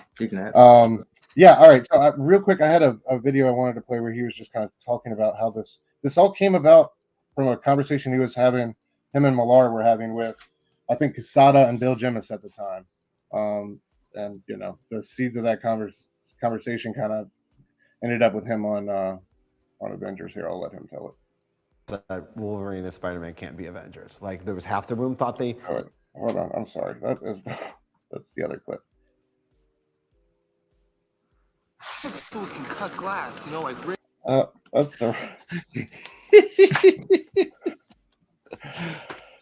Yeah. All right. So real quick, I had a video I wanted to play where he was just kind of talking about how this all came about from a conversation he was having. Him and Millar were having with, I think, Quesada and Bill Jemas at the time. And you know, the seeds of that conversation kind of ended up with him on Avengers. Here, I'll let him tell it. That Wolverine and Spider-Man can't be Avengers. Like, there was half the room thought they. Oh, hold on, I'm sorry. That's the other clip. Dude can cut glass, you know, like. That's the.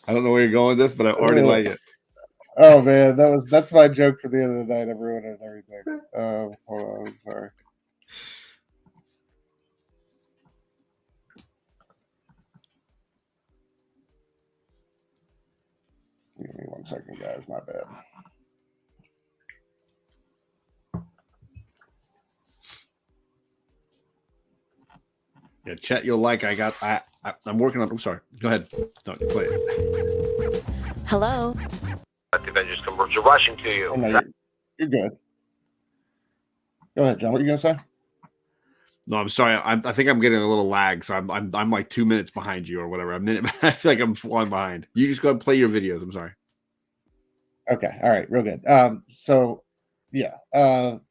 I don't know where you're going with this, but I already like it. Oh man, that's my joke for the end of the night. I'm ruining everything. Hold on, I'm sorry. Give me 1 second, guys. My bad. Yeah, Chet, you'll like. I'm working on. I'm sorry. Go ahead. No, play it. Hello. The Avengers come rushing to you. Oh, no, you're good. Go ahead, John. What are you gonna say? No, I'm sorry. I think I'm getting a little lag, so I'm like 2 minutes behind you or whatever. A minute. I feel like I'm falling behind. You just go and play your videos. I'm sorry. Okay. All right. Real good. So, yeah. All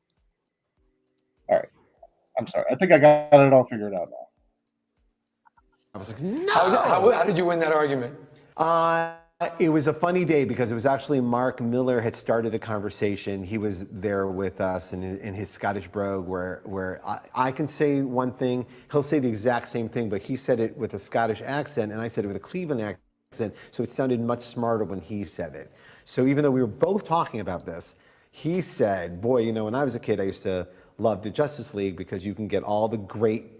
right. I'm sorry. I think I got it all figured out now. I was like, no. How did you win that argument? It was a funny day because it was actually Mark Miller had started the conversation. He was there with us in his Scottish brogue where I can say one thing, he'll say the exact same thing, but he said it with a Scottish accent and I said it with a Cleveland accent, so it sounded much smarter when he said it. So even though we were both talking about this, he said, boy, you know, when I was a kid, I used to love the Justice League because you can get all the great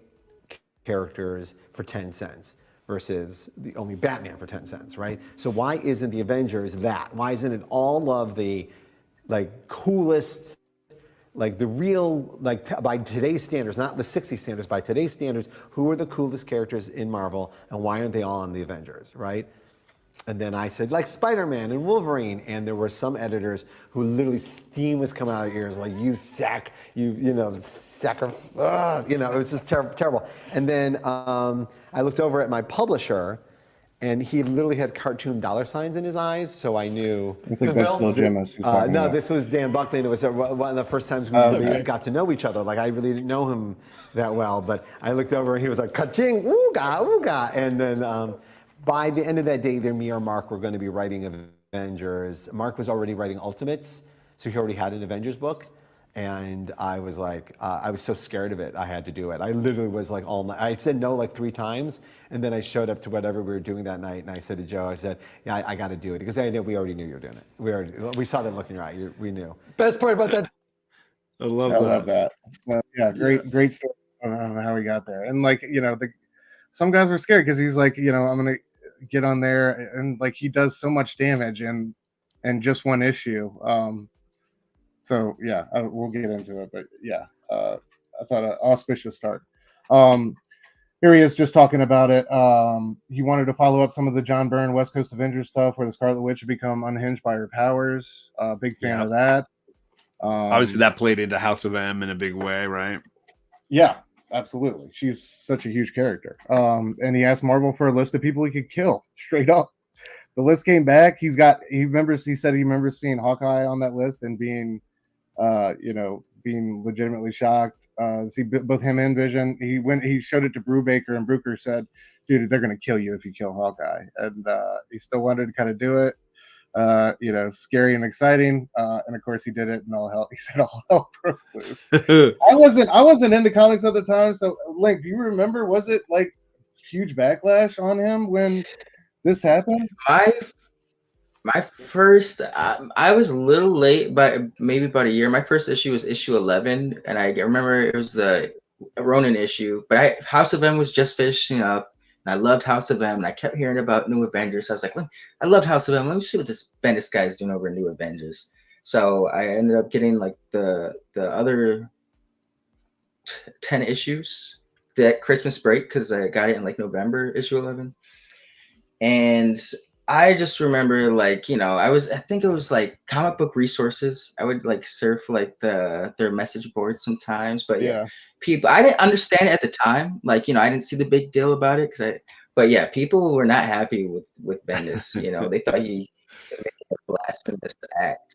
characters for 10 cents. Versus the only Batman for 10 cents, right? So why isn't the Avengers that? Why isn't it all of the like coolest, like the real, like by today's standards, not the 60s standards, by today's standards, who are the coolest characters in Marvel and why aren't they all on the Avengers, right? And then I said, like Spider-Man and Wolverine, and there were some editors who literally steam was coming out of their ears, like you sack, you know, sacrifice, you know, it was just terrible. And then I looked over at my publisher, and he literally had cartoon $signs in his eyes, so I knew. I think that's Bill Jemas. No, this was Dan Buckley, and it was one of the first times we really got to know each other. Like, I really didn't know him that well, but I looked over, and he was like, ka-ching, ooga, ooga, and then by the end of that day, me or Mark were going to be writing Avengers. Mark was already writing Ultimates, so he already had an Avengers book. And I was like, I was so scared of it, I had to do it. I literally was like all night. I said no like 3 times, and then I showed up to whatever we were doing that night, and I said to Joe, I said, yeah, I got to do it. Because I know we already knew you were doing it. We saw that look in your eye. We knew. Best part about that. I love that. Yeah, great story of how he got there. And like, you know, some guys were scared because he's like, you know, I'm going to get on there, and like he does so much damage in just one issue. So yeah, we'll get into it, but yeah, I thought an auspicious start. Here he is just talking about it. He wanted to follow up some of the John Byrne West Coast Avengers stuff where the Scarlet Witch had become unhinged by her powers. Big fan of that. Obviously that played into House of M in a big way, right? Yeah, absolutely. She's such a huge character. And he asked Marvel for a list of people he could kill straight up. The list came back. He said he remembers seeing Hawkeye on that list and being legitimately shocked. See both him and Vision. He showed it to Brubaker, and Brubaker said, "Dude, they're gonna kill you if you kill Hawkeye." And he still wanted to kind of do it. Scary and exciting. And of course, he did it, and he said all hell broke loose. I wasn't into comics at the time. So, Link, do you remember? Was it like huge backlash on him when this happened? My first, I was a little late, but maybe about a year. My first issue was issue 11, and I remember it was the Ronin issue. But House of M was just finishing up, and I loved House of M, and I kept hearing about New Avengers. So I was like, I loved House of M. Let me see what this Bendis guy is doing over New Avengers. So I ended up getting like the other 10 issues that Christmas break because I got it in like November, issue 11. And I just remember, like, I think it was like comic book resources. I would like surf like their message board sometimes, but yeah, people, I didn't understand it at the time. Like, I didn't see the big deal about it but yeah, people were not happy with Bendis. They thought he made a blasphemous act.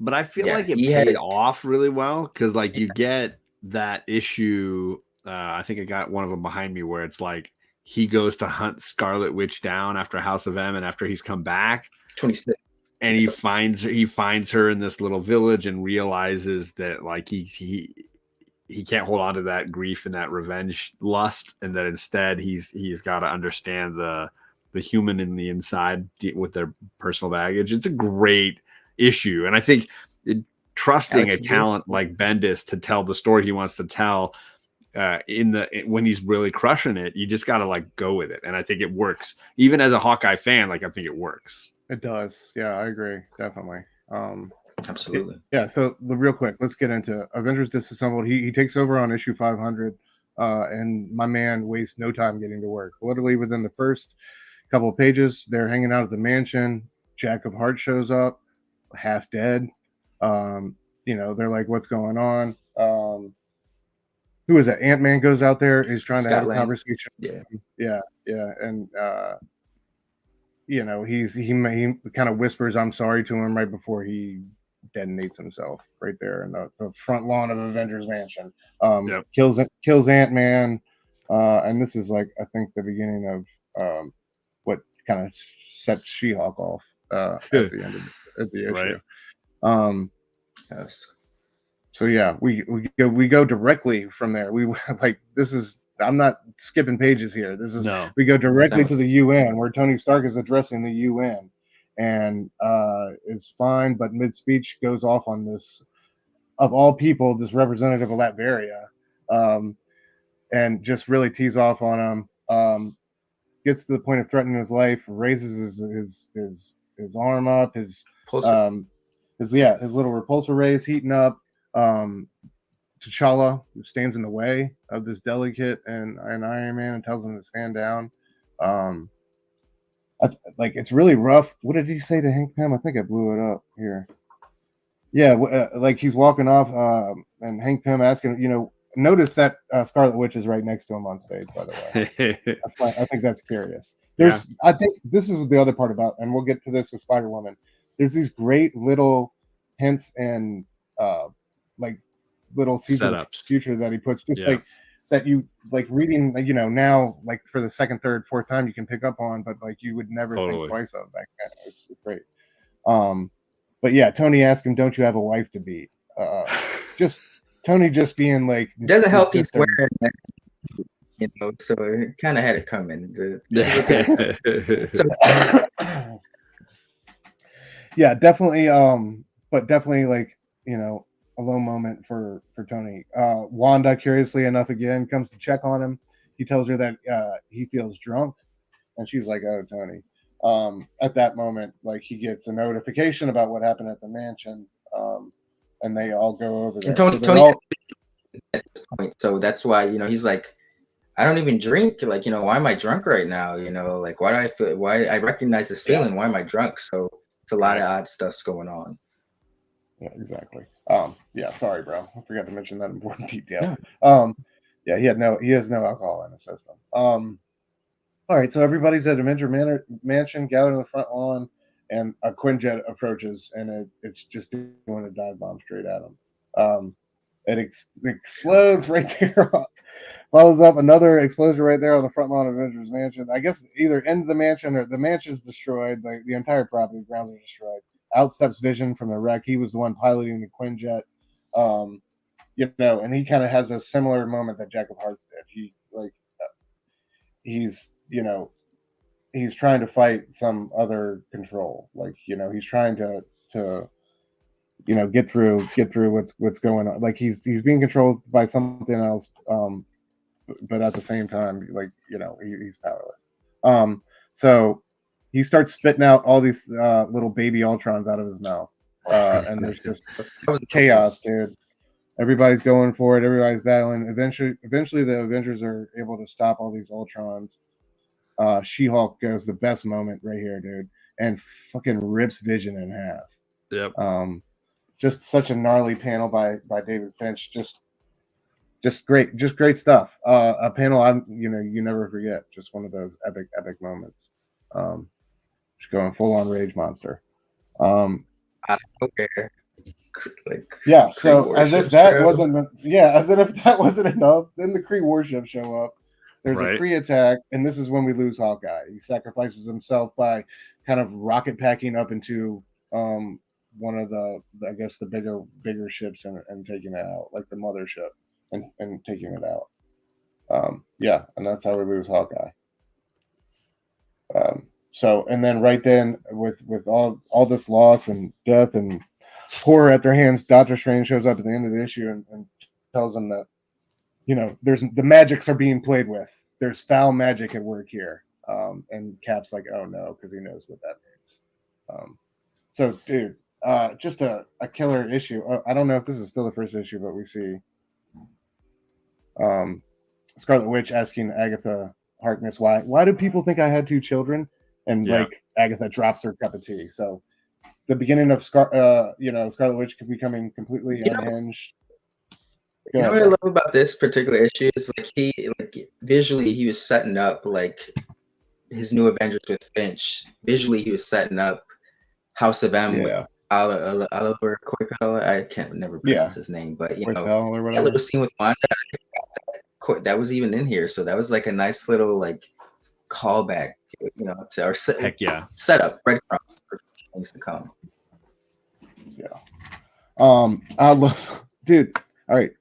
But I feel Yeah, like it he paid had- off really well because, like, you get that issue. I think I got one of them behind me where it's like he goes to hunt Scarlet Witch down after House of M, and after he's come back, 26. and he finds her in this little village and realizes that like he can't hold on to that grief and that revenge lust, and that instead he's got to understand the human in the inside with their personal baggage. It's a great issue, and I think trusting a talent like Bendis to tell the story he wants to tell when he's really crushing it, you just got to like go with it, and I think it works. Even as a Hawkeye fan, like I think it works. It does. Yeah, I agree. Definitely. Absolutely. Yeah. So real quick, let's get into Avengers Disassembled. He takes over on issue 500, and my man wastes no time getting to work. Literally within the first couple of pages, they're hanging out at the mansion. Jack of Hearts shows up, half dead. They're like, "What's going on?" Who is that? Ant-Man goes out there, is trying to have a conversation. Yeah, and he kind of whispers, "I'm sorry" to him right before he detonates himself right there in the front lawn of Avengers Mansion. Kills Ant-Man, and this is like I think the beginning of what kind of sets She-Hulk off at the end of the issue. Right. So yeah, we go directly from there. We like this is. I'm not skipping pages here. We go directly to the UN where Tony Stark is addressing the UN, and is fine, but mid-speech goes off on this, of all people, this representative of Latveria, and just really tees off on him. Gets to the point of threatening his life, raises his arm up, his little repulsor ray is heating up. T'Challa, who stands in the way of this delegate and Iron Man and tells him to stand down. Like it's really rough. What did he say to Hank Pym? I think I blew it up here. Yeah, like he's walking off, and Hank Pym asking, notice that Scarlet Witch is right next to him on stage. By the way, I think that's curious. I think this is the other part about, and we'll get to this with Spider-Woman. There's these great little hints and like little seeds of the future that he puts, just like that you like reading, now like for the second, third, fourth time you can pick up on, but like you would never think twice of back then. It's great. But yeah, Tony asked him, "Don't you have a wife to beat?" Tony just being like, doesn't help he's wearing that, so it kind of had it coming. Yeah, definitely. But definitely like, a low moment for Tony. Wanda, curiously enough, again comes to check on him. He tells her that he feels drunk, and she's like, "Oh, Tony." At that moment, like he gets a notification about what happened at the mansion, and they all go over there. And Tony at this point, so that's why he's like, "I don't even drink. Like, why am I drunk right now? Like, why do I feel? Why I recognize this feeling? Why am I drunk?" So it's a lot of odd stuff's going on. Yeah, exactly. Sorry, bro. I forgot to mention that important detail. Yeah. He has no alcohol in his system. All right, so everybody's at Avenger Mansion, gathered on the front lawn, and a Quinjet approaches, and it's just doing a dive bomb straight at him. It explodes right there. Follows up another explosion right there on the front lawn of Avengers Mansion. I guess either end of the mansion or the mansion's destroyed. Like the entire property grounds are destroyed. Out steps Vision from the wreck. He was the one piloting the Quinjet. And he kind of has a similar moment that Jack of Hearts did. He's trying to fight some other control. Like, he's trying to get through what's going on. Like he's being controlled by something else. But at the same time, like, he's powerless. So he starts spitting out all these little baby Ultrons out of his mouth. And there's just chaos, dude. Everybody's going for it. Everybody's battling. Eventually, the Avengers are able to stop all these Ultrons. She-Hulk goes the best moment right here, dude, and fucking rips Vision in half. Yep. Just such a gnarly panel by David Finch. Just great stuff. A panel you never forget. Just one of those epic moments. Just going full on rage monster. Out of nowhere. Yeah. So Kree as if warships that show. wasn't enough, then the Kree warships show up. There's Right. a Kree attack, and this is when we lose Hawkeye. He sacrifices himself by kind of rocket packing up into one of the bigger ships and taking it out, like the mothership, and taking it out. Yeah, and that's how we lose Hawkeye. So, and then right then, with all this loss and death and horror at their hands, Doctor Strange shows up at the end of the issue and tells them that, there's the magics are being played with. There's foul magic at work here. And Cap's like, oh no, because he knows what that means. So, dude, just a killer issue. I don't know if this is still the first issue, but we see Scarlet Witch asking Agatha Harkness, why do people think I had 2 children? And like Agatha drops her cup of tea. So it's the beginning of Scarlet Witch becoming completely unhinged. You know what I love about this particular issue is visually he was setting up like his new Avengers with Finch. Visually he was setting up House of M with Oliver Coipel. I can't never pronounce his name, but that little scene with Wanda, that was even in here. So that was like a nice little like callback, to our setup, breadcrumb for things to come. Yeah. I love, dude. All right.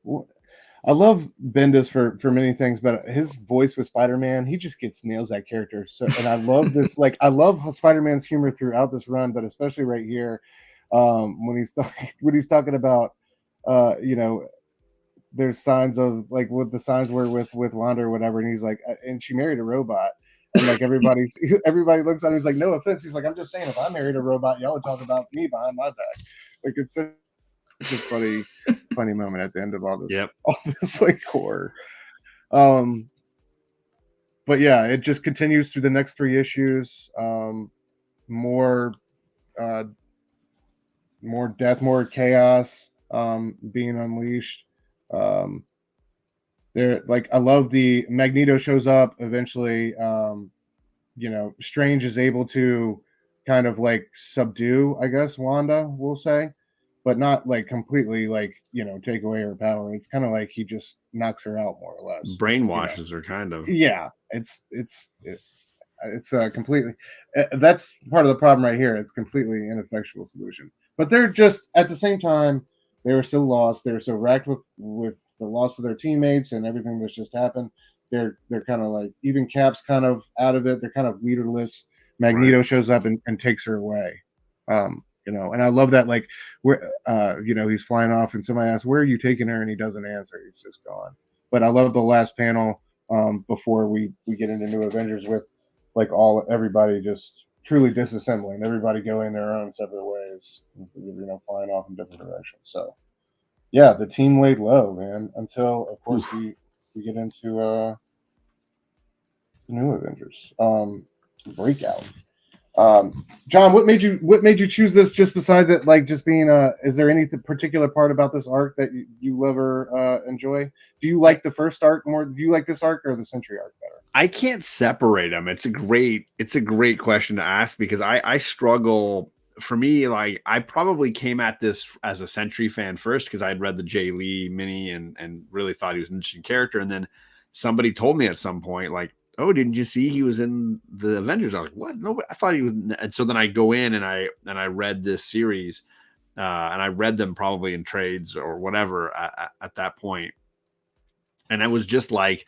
I love Bendis for many things, but his voice with Spider-Man, he just nails that character. So, and I love this. Like, I love Spider-Man's humor throughout this run, but especially right here, when he's talking about, there's signs of like what the signs were with Wanda or whatever, and he's like, and she married a robot. And like everybody looks at him, he's like, no offense. He's like, I'm just saying, if I married a robot, y'all would talk about me behind my back. Like, it's such a funny moment at the end of all this. All this like horror. But yeah, it just continues through the next 3 issues. More death, more chaos being unleashed. I love the Magneto shows up eventually. Strange is able to kind of like subdue, I guess, Wanda, we'll say, but not like completely like, take away her power. It's kind of like he just knocks her out more or less. Brainwashes her kind of. Yeah. It's completely, that's part of the problem right here. It's completely ineffectual solution, but they're just at the same time, they were so lost. They were so racked with the loss of their teammates and everything that's just happened. They're kind of like, even Cap's kind of out of it. They're kind of leaderless. Magneto shows up and takes her away. And I love that, like, where he's flying off and somebody asks, where are you taking her? And he doesn't answer. He's just gone. But I love the last panel before we get into New Avengers with like everybody just truly disassembling, everybody going their own separate ways, flying off in different directions. So yeah, the team laid low, man, until of course we get into the New Avengers. Breakout. John, what made you choose this, just besides it like just being is there any particular part about this arc that you love or enjoy? Do you like the first arc more? Do you like this arc or the Sentry arc better? I can't separate them. It's a great question to ask, because I struggle. For me, like, I probably came at this as a Sentry fan first because I had read the Jay Lee mini and really thought he was an interesting character. And then somebody told me at some point, like, oh, didn't you see he was in the Avengers? I was like, what? No, I thought he was. And so then I go in and I read this series, and I read them probably in trades or whatever at that point. And I was just like,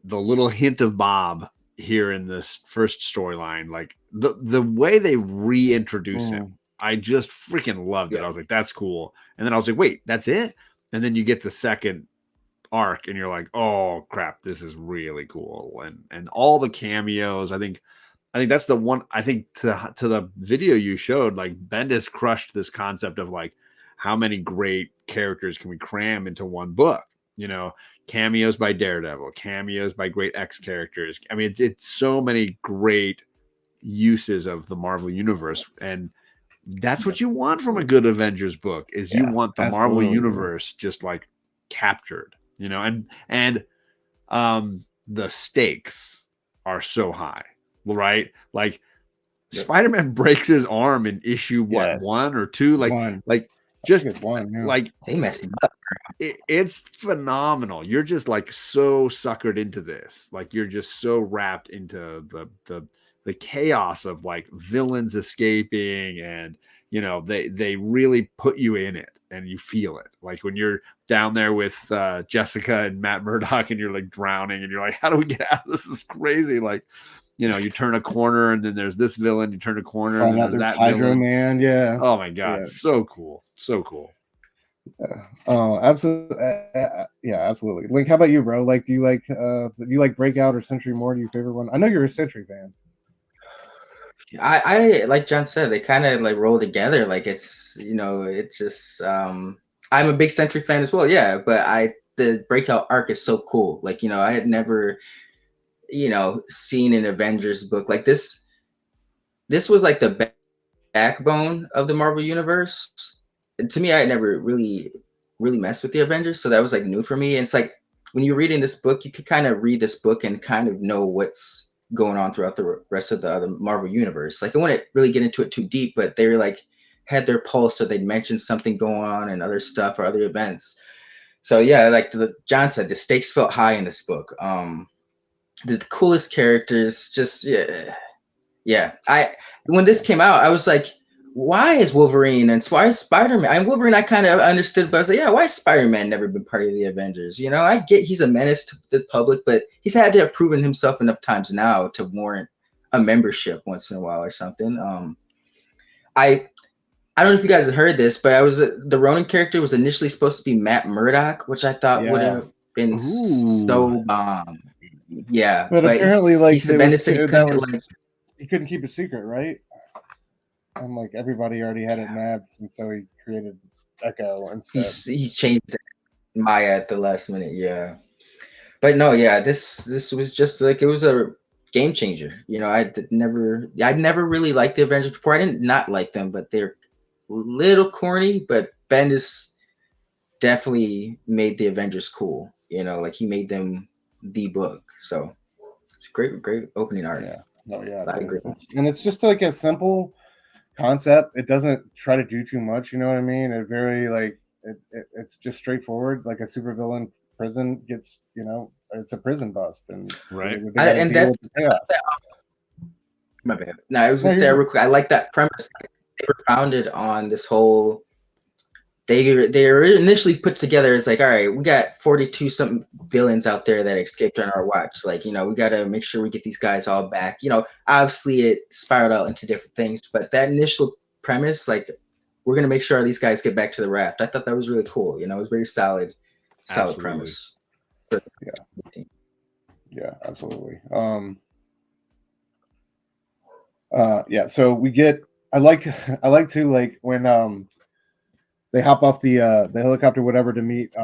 the little hint of Bob here in this first storyline, like the way they reintroduce him, I just freaking loved it. I was like, that's cool. And then I was like, wait, that's it? And then you get the second arc and you're like, oh crap, this is really cool. And all the cameos, I think that's the one. I think to the video you showed, like, Bendis crushed this concept of like how many great characters can we cram into one book? You know, cameos by Daredevil, cameos by great X characters. I mean, it's so many great uses of the Marvel universe, and that's what you want from a good Avengers book. Is you want the Marvel universe just like captured, you know, and the stakes are so high, right? Like Spider-Man breaks his arm in issue 1 or 2, like just like they messed him up. It's phenomenal. You're just like so suckered into this. Like you're just so wrapped into the chaos of like villains escaping, and you know they really put you in it and you feel it. Like when you're down there with Jessica and Matt Murdock and you're like drowning and you're like, how do we get out? This is crazy. Like, you know, you turn a corner and then there's this villain. You turn a corner and then there's that Hydro villain. Man. Yeah. Oh my god, so cool, so cool. Absolutely. Yeah, absolutely. Link, how about you, bro? Like, do you like Breakout or Sentry more? Do you favorite one? I know you're a Sentry fan. I like John said, they kind of like roll together. Like it's, you know, it's just I'm a big Sentry fan as well. Yeah, but the Breakout arc is so cool. Like, you know, I had never, you know, seen an Avengers book like this. This was like the backbone of the Marvel universe. And to me, I had never really messed with the Avengers, so that was like new for me. And it's like when you're reading this book, you could kind of read this book and kind of know what's going on throughout the rest of the other Marvel universe. Like I wouldn't really get into it too deep, but they were like had their pulse, so they'd mention something going on and other stuff or other events. So yeah, like John said, the stakes felt high in this book. The coolest characters, just yeah. When this came out, I was like, why is Wolverine and why is Spider-Man? Wolverine, I kind of understood, but I was like, yeah, why has Spider-Man never been part of the Avengers? You know, I get he's a menace to the public, but he's had to have proven himself enough times now to warrant a membership once in a while or something. I don't know if you guys have heard this, but the Ronin character was initially supposed to be Matt Murdock, which I thought would have been so bomb. Yeah, but apparently, like he couldn't keep a secret, right? And like everybody already had it nabbed, and so he created Echo instead. He changed Maya at the last minute, yeah. But no, yeah, this was just like it was a game changer. You know, I'd never really liked the Avengers before. I didn't not like them, but they're a little corny. But Bendis definitely made the Avengers cool. You know, like he made them the book. So it's great opening art. Yeah, no, yeah, I agree. And it's just like a simple concept. It doesn't try to do too much, you know what I mean? It very like it's just straightforward. Like a supervillain prison gets, you know, it's a prison bust, and right. And that's my bad. No, I was gonna say real quick. I like that premise. They were founded on this whole. They were initially put together as like, all right, we got 42 something villains out there that escaped on our watch. Like, you know, we got to make sure we get these guys all back. You know, obviously it spiraled out into different things, but that initial premise, like, we're gonna make sure these guys get back to the Raft. I thought that was really cool. You know, it was very solid premise. Yeah, absolutely. Yeah. So we get. I like to like when they hop off the helicopter, whatever, to meet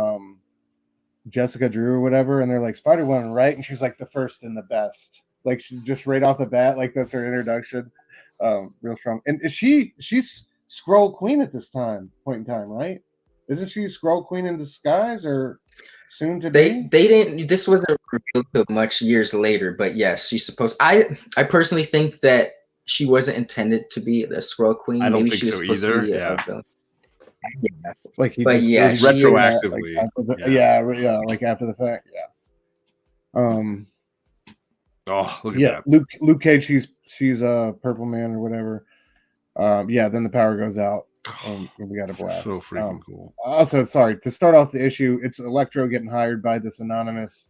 Jessica Drew or whatever, and they're like Spider-Woman, right? And she's like the first and the best. Like she just right off the bat, like that's her introduction. Real strong. And she's Skrull Queen at this point in time, right? Isn't she Skrull Queen in disguise or soon to be? They didn't. This wasn't revealed till much years later, but yes, she's supposed. I personally think that she wasn't intended to be the Skrull Queen. I don't Maybe think she was so supposed either. To be Yeah. Like he but just, yeah, retroactively. Like after the fact, yeah. Oh, look at that. Luke Cage, she's a Purple Man or whatever. Then the power goes out and we got a blast. So freaking cool. Also, sorry to start off the issue. It's Electro getting hired by this anonymous,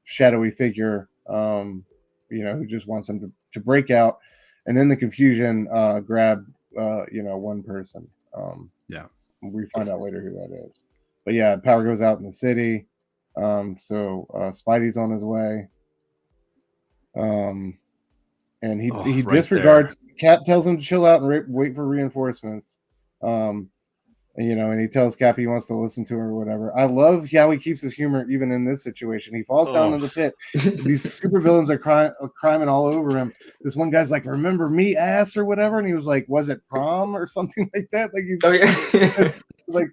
shadowy figure, who just wants him to break out, and in the confusion, grab, one person. We find out later who that is. But yeah, power goes out in the city. So Spidey's on his way. And he disregards. Cap tells him to chill out and wait for reinforcements. And he tells Cap he wants to listen to her or whatever. I love how he keeps his humor even in this situation. He falls down in the pit. These supervillains are criming all over him. This one guy's like, "Remember me, ass," or whatever, and he was like, "Was it prom or something like that?" Like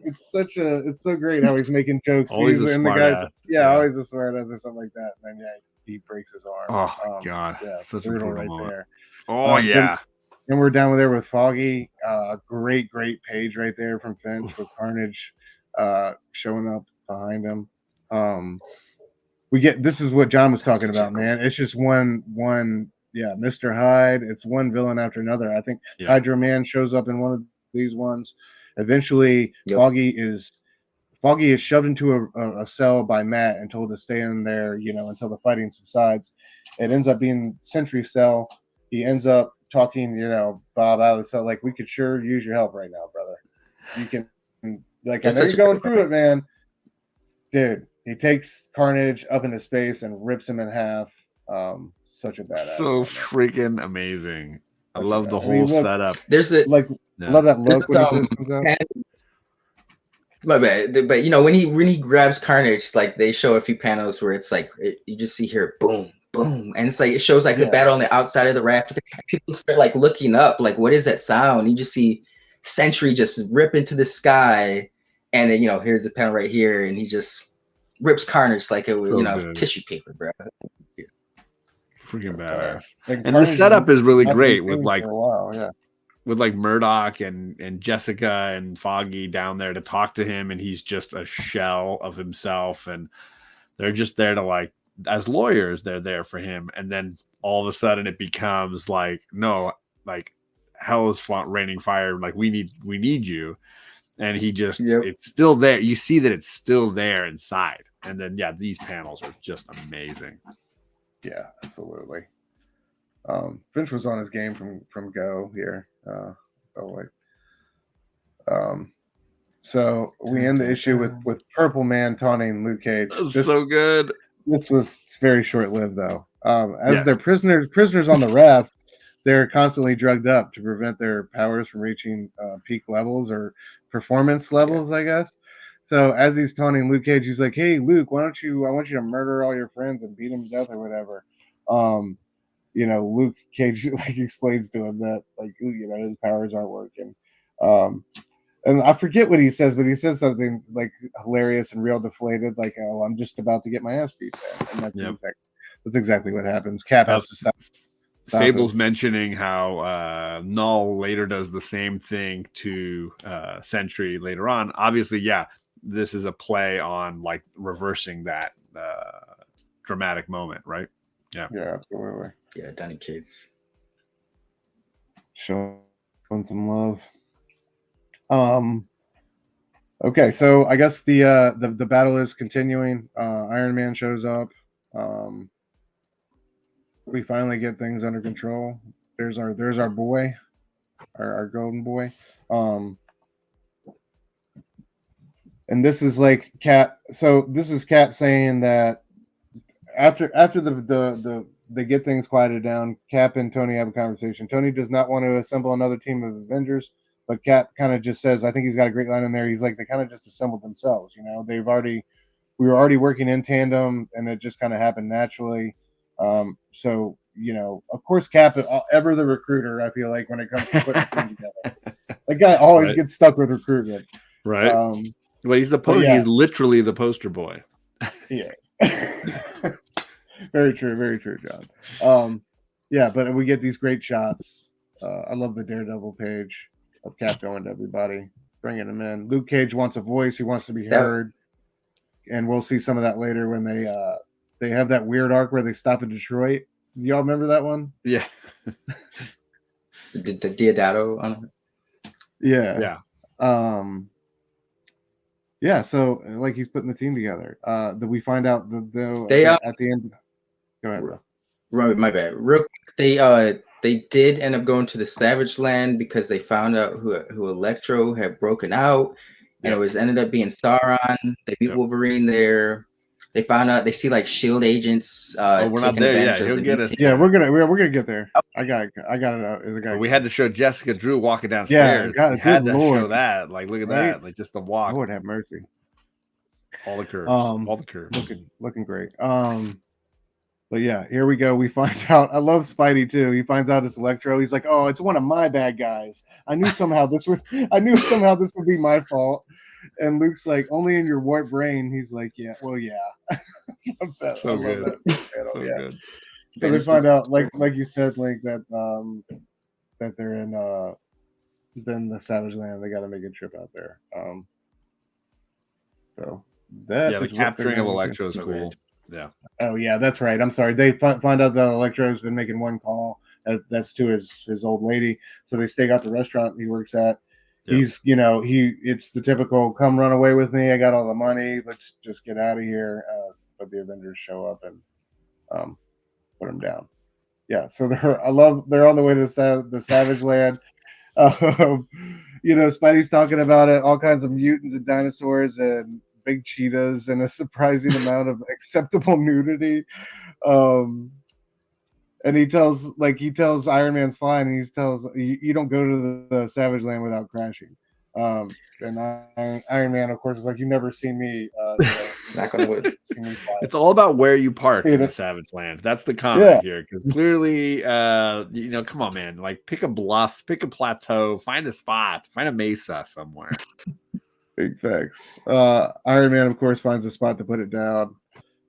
it's so great how he's making jokes. Always a smart ass. Always a smart ass or something like that. And then he breaks his arm. Oh God, such a brutal moment. There. Oh yeah. And we're down there with Foggy. Great page right there from Finch with Carnage showing up behind him. This is what John was talking about, man. It's just one Mr. Hyde. It's one villain after another. I think Hydro Man shows up in one of these ones. Eventually, Foggy is shoved into a cell by Matt and told to stay in there, until the fighting subsides. It ends up being Sentry's cell. He ends up talking, Bob out of the cell, like, we could sure use your help right now, brother. You can, like, I know you're going through it, man. Dude, he takes Carnage up into space and rips him in half. Such a badass. So freaking amazing. I love the whole setup. There's a love that look when he first comes out. My bad, but when he grabs Carnage, like they show a few panels where it's like you just see here, boom, boom, and it's like it shows like the battle on the outside of the raft. People start like looking up, like what is that sound? You just see Sentry just rip into the sky, and then here's the panel right here, and he just rips Carnage like it was tissue paper, bro. Freaking badass. And the setup is really great with like with like Murdoch and Jessica and Foggy down there to talk to him, and he's just a shell of himself, and they're just there to like, as lawyers, they're there for him. And then all of a sudden it becomes like, no, like hell is raining fire. Like we need you. And he just, it's still there. You see that it's still there inside. And then, these panels are just amazing. Yeah, absolutely. Finch was on his game from go here. So we end the issue with Purple Man taunting Luke Cage. So good. This was very short-lived, though. As they're prisoners on the raft, they're constantly drugged up to prevent their powers from reaching peak levels or performance levels, I guess. So as he's taunting Luke Cage, he's like, "Hey, Luke, I want you to murder all your friends and beat them to death or whatever." Luke Cage like explains to him that his powers aren't working. And I forget what he says, but he says something like hilarious and real deflated, like, "Oh, I'm just about to get my ass beat," and that's exactly what happens. Cap has to stop. Fable's mentioning how Null later does the same thing to Sentry later on. Obviously, this is a play on like reversing that dramatic moment, right? Yeah, absolutely. Yeah, Donny Cates showing some love. Okay, so I guess the battle is continuing. Iron Man shows up. We finally get things under control. There's our boy, our golden boy. And this is like Cap. So this is Cap saying that after they get things quieted down, Cap and Tony have a conversation. Tony does not want to assemble another team of Avengers, but Cap kind of just says, I think he's got a great line in there. He's like, they kind of just assembled themselves. We were already working in tandem, and it just kind of happened naturally. So, of course, Cap, ever the recruiter, I feel like, when it comes to putting things together. That guy always gets stuck with recruitment. Right. But he's he's literally the poster boy. Yeah. Very true, John. But we get these great shots. I love the Daredevil page of Cap going to everybody, bringing them in. Luke Cage wants a voice. He wants to be heard. And we'll see some of that later when they have that weird arc where they stop in Detroit. Y'all remember that one? Yeah. the Diodato on it? Yeah. So like he's putting the team together. That we find out at the end. Go ahead, bro. Right, my bad. Real quick, they did end up going to the Savage Land because they found out who Electro had broken out, and it ended up being Sauron. They beat Wolverine there. they found out they see like Shield agents Oh, we're not taking there yet. advantage of He'll the get us. Yeah, there. we're gonna get there. I got it. But we had to show Jessica Drew walking Yeah, downstairs. God, we had good to show Lord. that. Like, look at Right? that. Like, just the walk. Lord have mercy. All the curves. All the curves. Looking great. But yeah, here we go. We find out. I love Spidey too. He finds out it's Electro. He's like, "Oh, it's one of my bad guys. I knew somehow this would be my fault." And Luke's like, "Only in your warped brain." He's like, "Yeah, well, yeah." So good. So Yeah. good. So they find out, like you said, Link, that that they're in then the Savage Land. They got to make a trip out there. So that Yeah, the capturing of Electro is cool. Yeah. Oh yeah, that's right. I'm sorry. They find out that Electro's been making one call. That's to his old lady. So they stake out the restaurant he works at. Yep. He's, it's the typical come run away with me. I got all the money. Let's just get out of here. But the Avengers show up and put him down. Yeah. So they're on the way to the Savage Land. Spidey's talking about it. All kinds of mutants and dinosaurs and big cheetahs and a surprising amount of acceptable nudity. And he tells Iron Man's fine, and he tells you don't go to the Savage Land without crashing. And Iron Man, of course, is like, "You never seen me knock on wood." It's all about where you park in the Savage Land. That's the comment here, because clearly, come on, man. Like, pick a bluff, pick a plateau, find a spot, find a mesa somewhere. Big facts. Iron Man, of course, finds a spot to put it down.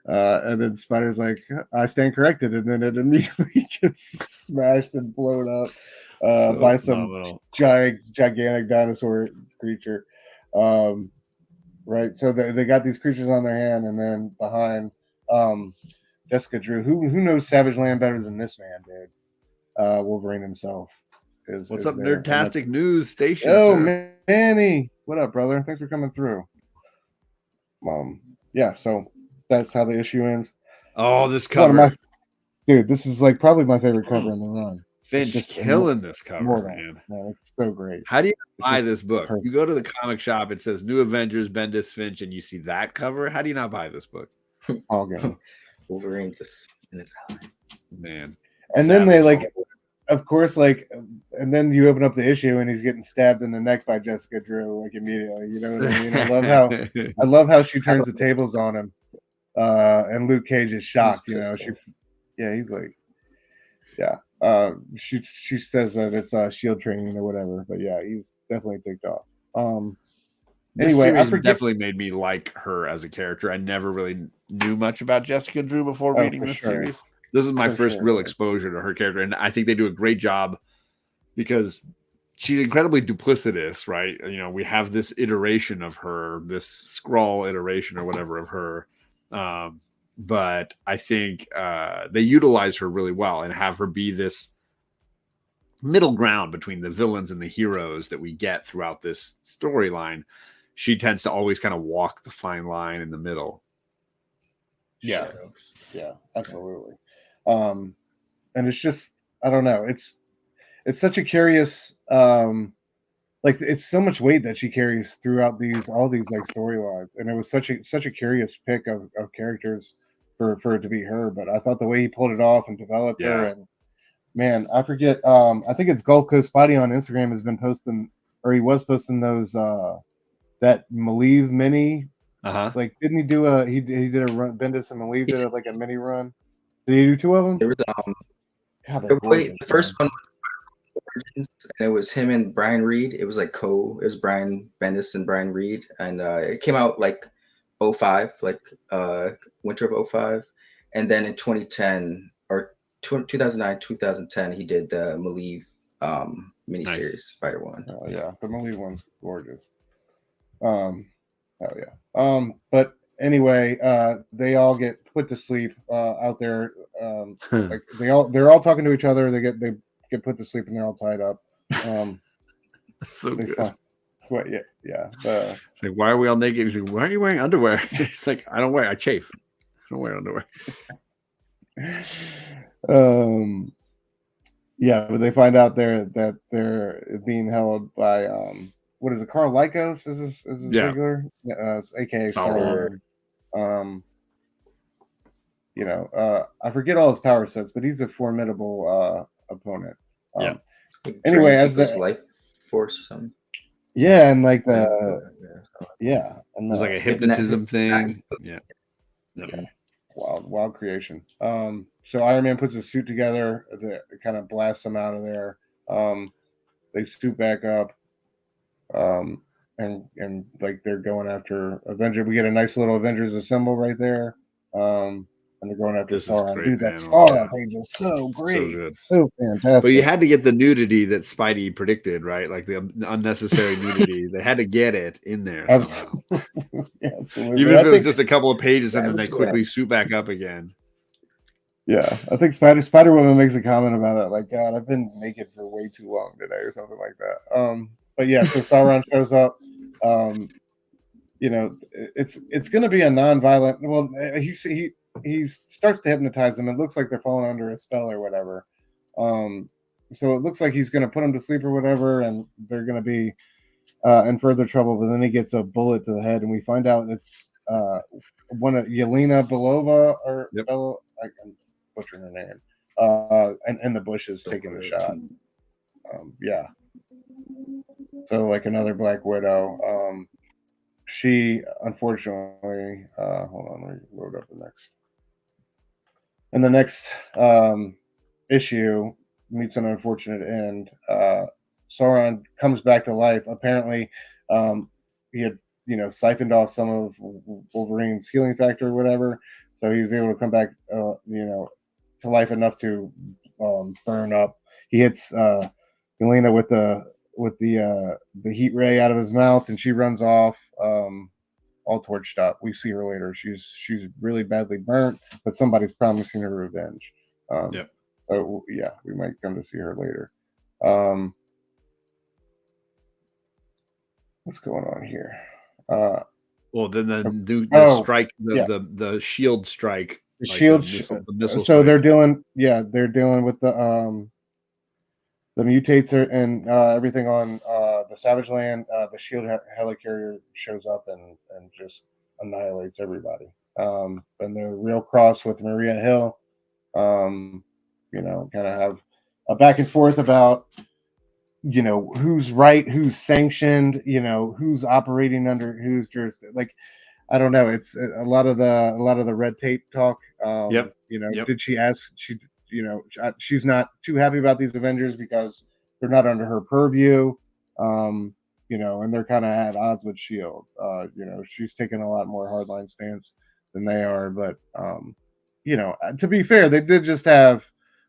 And then Spider's like, "I stand corrected," and then it immediately gets smashed and blown up by some gigantic dinosaur creature. Right, so they got these creatures on their hand, and then behind Jessica Drew, who knows Savage Land better than this man did? Wolverine himself. What's up, Nerdtastic News Station? Oh, Manny, what up, brother? Thanks for coming through. Yeah, so that's how the issue ends. Oh, this cover, dude! This is like probably my favorite cover in the run. Finch killing this cover, man. It's so great. How do you buy this book? Perfect. You go to the comic shop, it says New Avengers, Bendis, Finch, and you see that cover. How do you not buy this book? All good. Wolverine just in his eye. Man. And then they of course, and then you open up the issue and he's getting stabbed in the neck by Jessica Drew, immediately. You know what I mean? I love how she turns the tables on him. And Luke Cage is shocked. He's like, yeah. She says that it's shield training or whatever, but yeah, he's definitely ticked off. Anyway, definitely made me like her as a character. I never really knew much about Jessica Drew before reading this series. This is my first real exposure to her character, and I think they do a great job because she's incredibly duplicitous, right? We have this iteration of her, this Skrull iteration or whatever of her. But I think they utilize her really well and have her be this middle ground between the villains and the heroes that we get throughout this storyline. She tends to always kind of walk the fine line in the middle. Yeah, absolutely. And it's just, I don't know. It's such a curious, it's so much weight that she carries throughout all these storylines, and it was such a curious pick of characters for it to be her. But I thought the way he pulled it off and developed her, and man, I forget. I think it's Gulf Coast Spidey on Instagram has been posting, or he was posting those that Malieve mini. Didn't he do he did a run? Bendis and Malieve did a mini run. Did he do two of them? There was the first one was Origins, and it was him and Brian Reed. It was it was Brian Bendis and Brian Reed, and it came out 05, winter of 05, and then in 2010 or 2009, 2010, he did the Malieve miniseries Spider-1. Oh yeah, the Malieve one's gorgeous. Oh yeah. But anyway, they all get put to sleep out there. They're all talking to each other. They get put to sleep and they're all tied up. That's so good. Yeah. It's like, why are we all naked? He's like, why are you wearing underwear? It's like, I don't wear. I chafe. I don't wear underwear. Yeah, but they find out that they're being held by what is it? Carl Lycos is his regular, aka Sauron. I forget all his power sets, but he's a formidable opponent. Yeah. Anyway, as people's the life force or something. yeah, and like and There's like a hypnotism thing. Yeah. Wild creation. So Iron Man puts his suit together, it kind of blasts him out of there. They suit back up, and like they're going after Avenger. We get a nice little Avengers assemble right there. And they're going after Sauron. Dude, that Sauron page is so great. So good. So fantastic. But you had to get the nudity that Spidey predicted, right? Like the unnecessary nudity. They had to get it in there somehow. Absolutely. Even if it was just a couple of pages and then they quickly suit back up again. Yeah, I think Spider-Woman makes a comment about it, like, God, I've been naked for way too long today, or something like that. But yeah, so Sauron shows up. It's going to be a non-violent. Well, he starts to hypnotize them. It looks like they're falling under a spell or whatever. So it looks like he's going to put them to sleep or whatever, and they're going to be in further trouble. But then he gets a bullet to the head, and we find out it's one of Yelena Belova or Bella. I can butcher her name. And the bushes taking the shot. Yeah. So like another Black Widow. She unfortunately, hold on, let me load up the next. And the next issue meets an unfortunate end. Sauron comes back to life. Apparently, he had siphoned off some of Wolverine's healing factor or whatever, so he was able to come back, to life enough to burn up. He hits Yelena with the heat ray out of his mouth, and she runs off. All torched up. We see her later. She's really badly burnt, but somebody's promising her revenge. So yeah, we might come to see her later. What's going on here? Well, then the strike, the shield strike, the shield, the missile. So strike. They're dealing with the mutates and everything on the Savage Land. The shield helicarrier shows up and just annihilates everybody. And they're real cross with Maria Hill. Kind of have a back and forth about who's right, who's sanctioned, who's operating under whose jurisdiction. Like, I don't know. It's a lot of the red tape talk. Did she ask? She's not too happy about these Avengers because they're not under her purview. And they're kind of at odds with Shield. She's taking a lot more hardline stance than they are. But to be fair, they did just have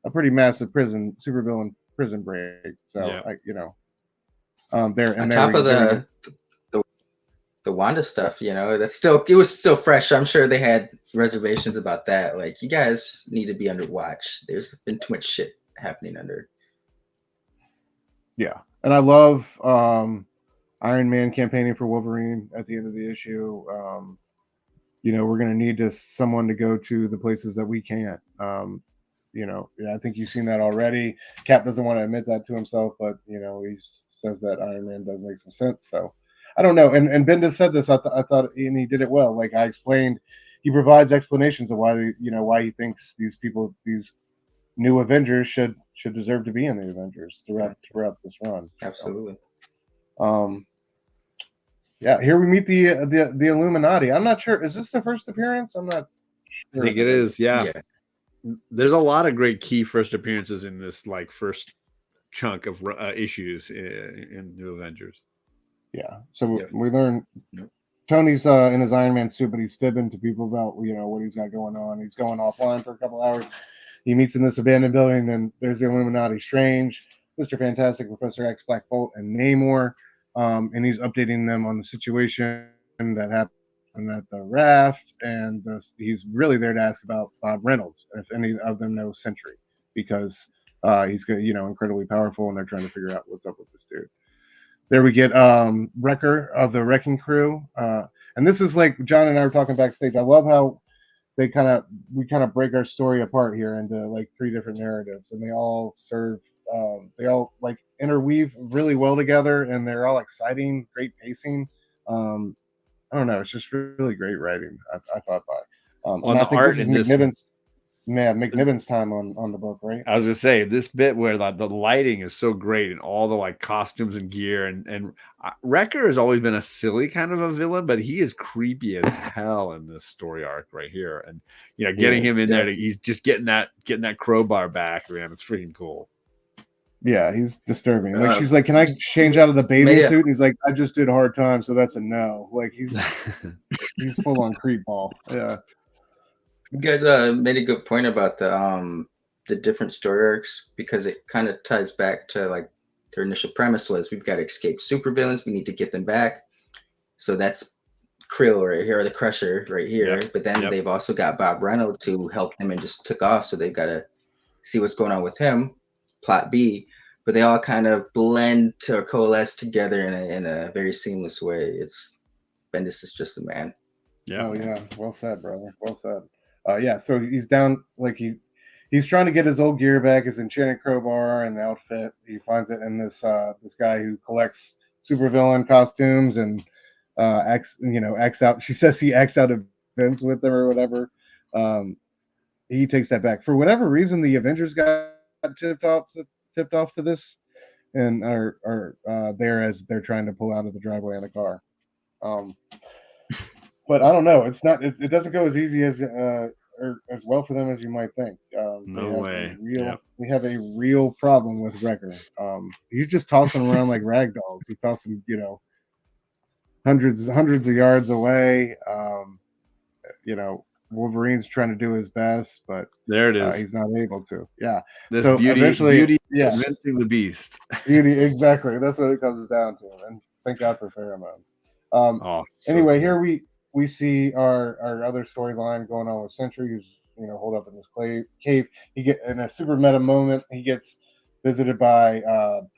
a pretty massive supervillain prison break. So they're on top of the Wanda stuff. It was still fresh. I'm sure they had reservations about that. Like, you guys need to be under watch. There's been too much shit happening under. Yeah, and I love Iron Man campaigning for Wolverine at the end of the issue. We're going to need someone to go to the places that we can't. I think you've seen that already. Cap doesn't want to admit that to himself, but he says that Iron Man does make some sense. So I don't know. And Bendis said this. I thought, and he did it well. Like I explained, he provides explanations of why why he thinks these new Avengers should deserve to be in the Avengers throughout this run. Absolutely. Here we meet the Illuminati. I'm not sure. Is this the first appearance? I'm not sure. I think it is. Yeah. There's a lot of great key first appearances in this first chunk of issues in New Avengers. Yeah. So we learn Tony's in his Iron Man suit, but he's fibbing to people about what he's got going on. He's going offline for a couple hours. He meets in this abandoned building, and there's the Illuminati, Strange, Mr. Fantastic, Professor X, Black Bolt, and Namor. And he's updating them on the situation that happened at the Raft, and he's really there to ask about Bob Reynolds, if any of them know Sentry, because he's incredibly powerful, and they're trying to figure out what's up with this dude. There we get Wrecker of the Wrecking Crew, and this is like John and I were talking backstage. I love how we kind of break our story apart here into three different narratives, and they all serve. They all interweave really well together, and they're all exciting, great pacing. I don't know, it's just really great writing. I thought by on the art in this. McNiven's time on the book, right? I was gonna say this bit where the lighting is so great and all the like costumes and gear and Wrecker has always been a silly kind of a villain, but he is creepy as hell in this story arc right here. And getting him in there, he's just getting that crowbar back, man. It's freaking cool. Yeah, he's disturbing. Like she's like, "Can I change out of the bathing suit?" And he's like, "I just did hard time, so that's a no." Like he's full on creep ball. Yeah. You guys made a good point about the different story arcs, because it kind of ties back to like their initial premise was we've got to escape supervillains, we need to get them back. So that's Krill right here, or the Crusher right here. But then they've also got Bob Reynolds to help them and just took off. So they've got to see what's going on with him. Plot B, but they all kind of blend or coalesce together in a very seamless way. It's Bendis is just the man. Yeah. Oh yeah. Well said, brother. Well said. Yeah. So he's down. Like he's trying to get his old gear back, his enchanted crowbar and the outfit. He finds it in this guy who collects supervillain costumes and acts out. She says he acts out events with them or whatever. He takes that back for whatever reason. The Avengers got tipped off to this and are there as they're trying to pull out of the driveway in the car. But I don't know. It's not. It doesn't go as easy as or as well for them as you might think. No way. We have a real problem with Wrecker. He's just tossing around like rag dolls. He's tossing, hundreds of yards away. Wolverine's trying to do his best, but there it is. He's not able to. Yeah. This so beauty convincing the beast. Beauty, exactly. That's what it comes down to. And thank God for pheromones. Anyway, cool. Here we see our other storyline going on with Sentry, who's holed up in this cave. He get in a super meta moment. He gets visited by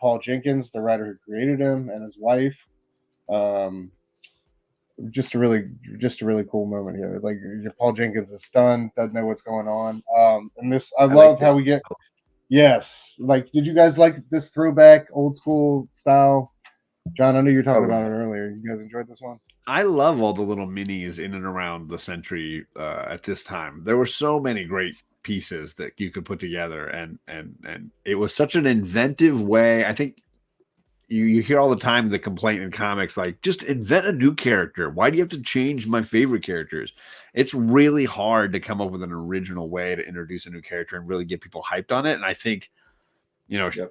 Paul Jenkins, the writer who created him, and his wife. Just a really cool moment here. Like Paul Jenkins is stunned, doesn't know what's going on. And this, I love how we get. Yes, like, did you guys like this throwback, old school style? John, I know you were talking about it earlier. You guys enjoyed this one? I love all the little minis in and around the Sentry at this time. There were so many great pieces that you could put together, and it was such an inventive way. I think you hear all the time the complaint in comics, like, just invent a new character. Why do you have to change my favorite characters? It's really hard to come up with an original way to introduce a new character and really get people hyped on it. And I think,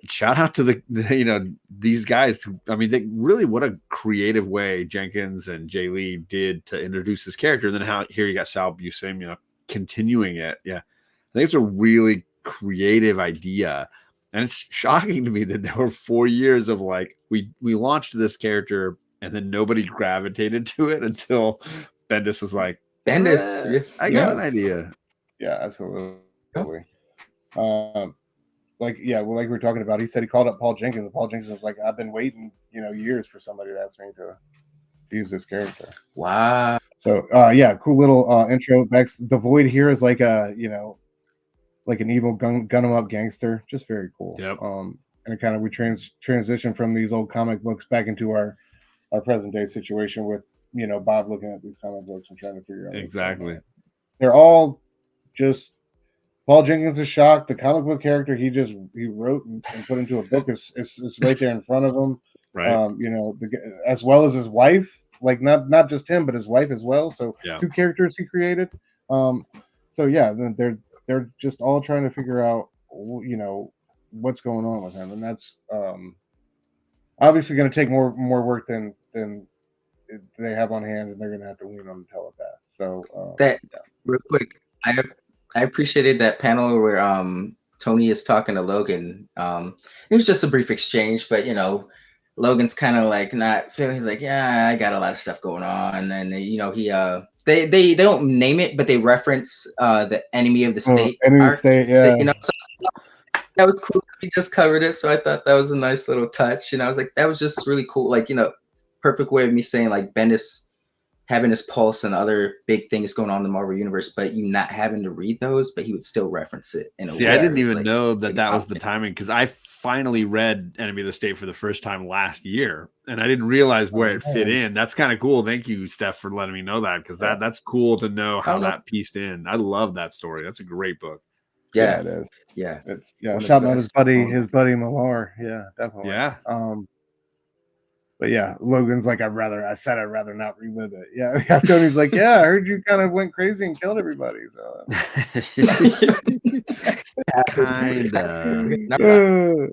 shout out to these guys. I mean, they really, what a creative way Jenkins and Jay Lee did to introduce this character. And then here you got Sal Buscema continuing it. Yeah. I think it's a really creative idea. And it's shocking to me that there were 4 years of like, we launched this character and then nobody gravitated to it until Bendis was like, I got an idea. Yeah, absolutely. Like we were talking about, he said he called up Paul Jenkins, and Paul Jenkins was like, I've been waiting, years for somebody to ask me to use this character. Wow. So cool little intro. The Void here is like like an evil gun 'em up gangster, just very cool. Yep. And it kind of we transition from these old comic books back into our present day situation with Bob looking at these comic books and trying to figure out exactly. They're all just Paul Jenkins is shocked. The comic book character he wrote and put into a book is right there in front of him. Right. As well as his wife, like not just him, but his wife as well. So two characters he created. Then they're just all trying to figure out, what's going on with him, and that's obviously going to take more work than they have on hand, and they're going to have to lean on the telepath. So real quick, I appreciated that panel where Tony is talking to Logan. It was just a brief exchange, but Logan's kind of like not feeling. He's like, yeah, I got a lot of stuff going on, and he they don't name it, but they reference the enemy of the state. Enemy of the state, yeah. So that was cool. We just covered it, so I thought that was a nice little touch. I was like, that was just really cool. Like, perfect way of me saying like Bendis having his pulse and other big things going on in the Marvel universe, but you not having to read those, but he would still reference it in a way. I didn't even know that was the timing, because I finally read Enemy of the State for the first time last year, and I didn't realize where it fit in. That's kind of cool. Thank you, Steph, for letting me know that, because that's cool to know how that pieced in. I love that story. That's a great book. Yeah, it is. yeah. It's One of the shouting out best. his buddy Malar. Yeah, definitely. Yeah. But yeah, Logan's like, I'd rather not relive it. Yeah. Tony's like, yeah, I heard you kind of went crazy and killed everybody. So Kind of.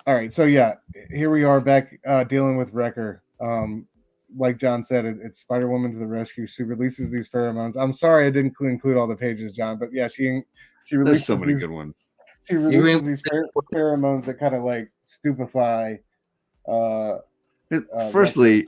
All right, so yeah, here we are back dealing with Wrecker. Like John said, it's Spider-Woman to the rescue. She releases these pheromones. I'm sorry I didn't include all the pages, John, but yeah, she There's releases so many these, good ones. she releases these pheromones that kind of like stupefy. Firstly,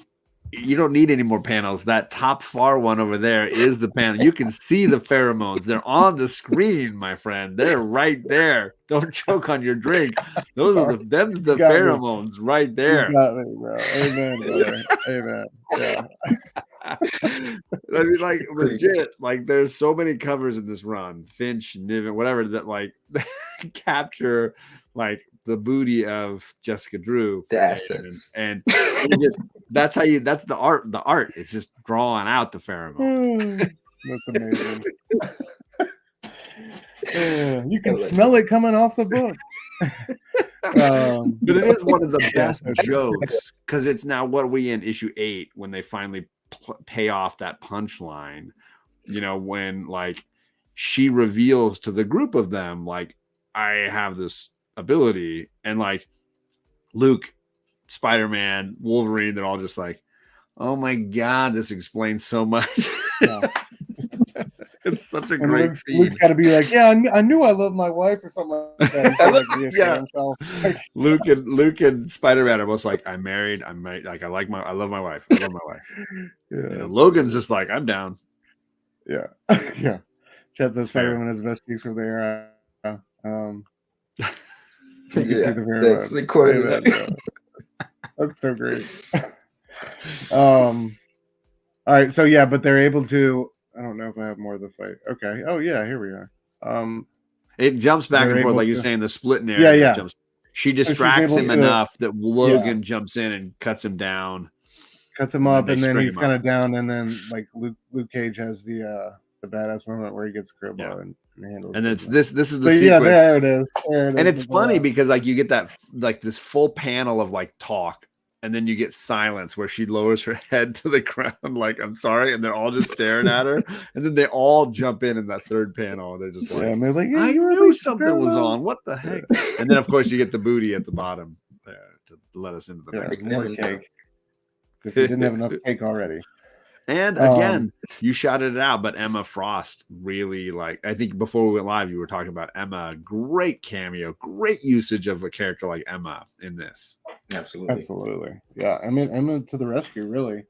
you don't need any more panels. That top far one over there is the panel. You can see the pheromones. They're on the screen, my friend. They're right there. Don't choke on your drink. Those are the pheromones right there. You got me, bro. Amen, brother. Amen. Yeah. I mean, like legit, like there's so many covers in this run, Finch, Niven, whatever, that like capture like the booty of Jessica Drew, the assets, and just that's the art. The art is just drawing out the pheromones. That's amazing. You can smell it coming off the book. But it is one of the best jokes because it's now what are we in issue 8 when they finally pay off that punchline, you know, when like she reveals to the group of them like I have this ability, and like Luke, Spider-Man, Wolverine, they're all just like, oh my god, this explains so much. It's such a great scene. Luke's got to be like, yeah, I knew I loved my wife or something like that. Yeah. Luke and Spider-Man are both like, I'm married. Like I love my wife. I love my wife. Yeah. You know, Logan's just like, I'm down. Yeah. Yeah. Chad says Spider-Man is the best piece from there. That's the quote of that. That's so great. All right, so yeah, but they're able to. I don't know if I have more of the fight. Okay. Oh yeah, here we are. It jumps back and forth, like you're saying, the split area. Yeah. She distracts him enough that Logan jumps in and cuts him down. Cuts him up, and then he's kind of down, and then like Luke Cage has the badass moment where he gets a crowbar and handles. And it. this is the sequence. Yeah, there it is. And it's funny because like you get that like this full panel of like talk, and then you get silence where she lowers her head to the ground, like I'm sorry, and they're all just staring at her, and then they all jump in that third panel, and they're just like, and they're like, I knew something was on. What the heck? And then of course you get the booty at the bottom to let us into the next more cake. So if you didn't have enough cake already. And again, you shouted it out, but Emma Frost really like. I think before we went live, you were talking about Emma. Great cameo, great usage of a character like Emma in this. Absolutely. Yeah, I mean Emma to the rescue, really.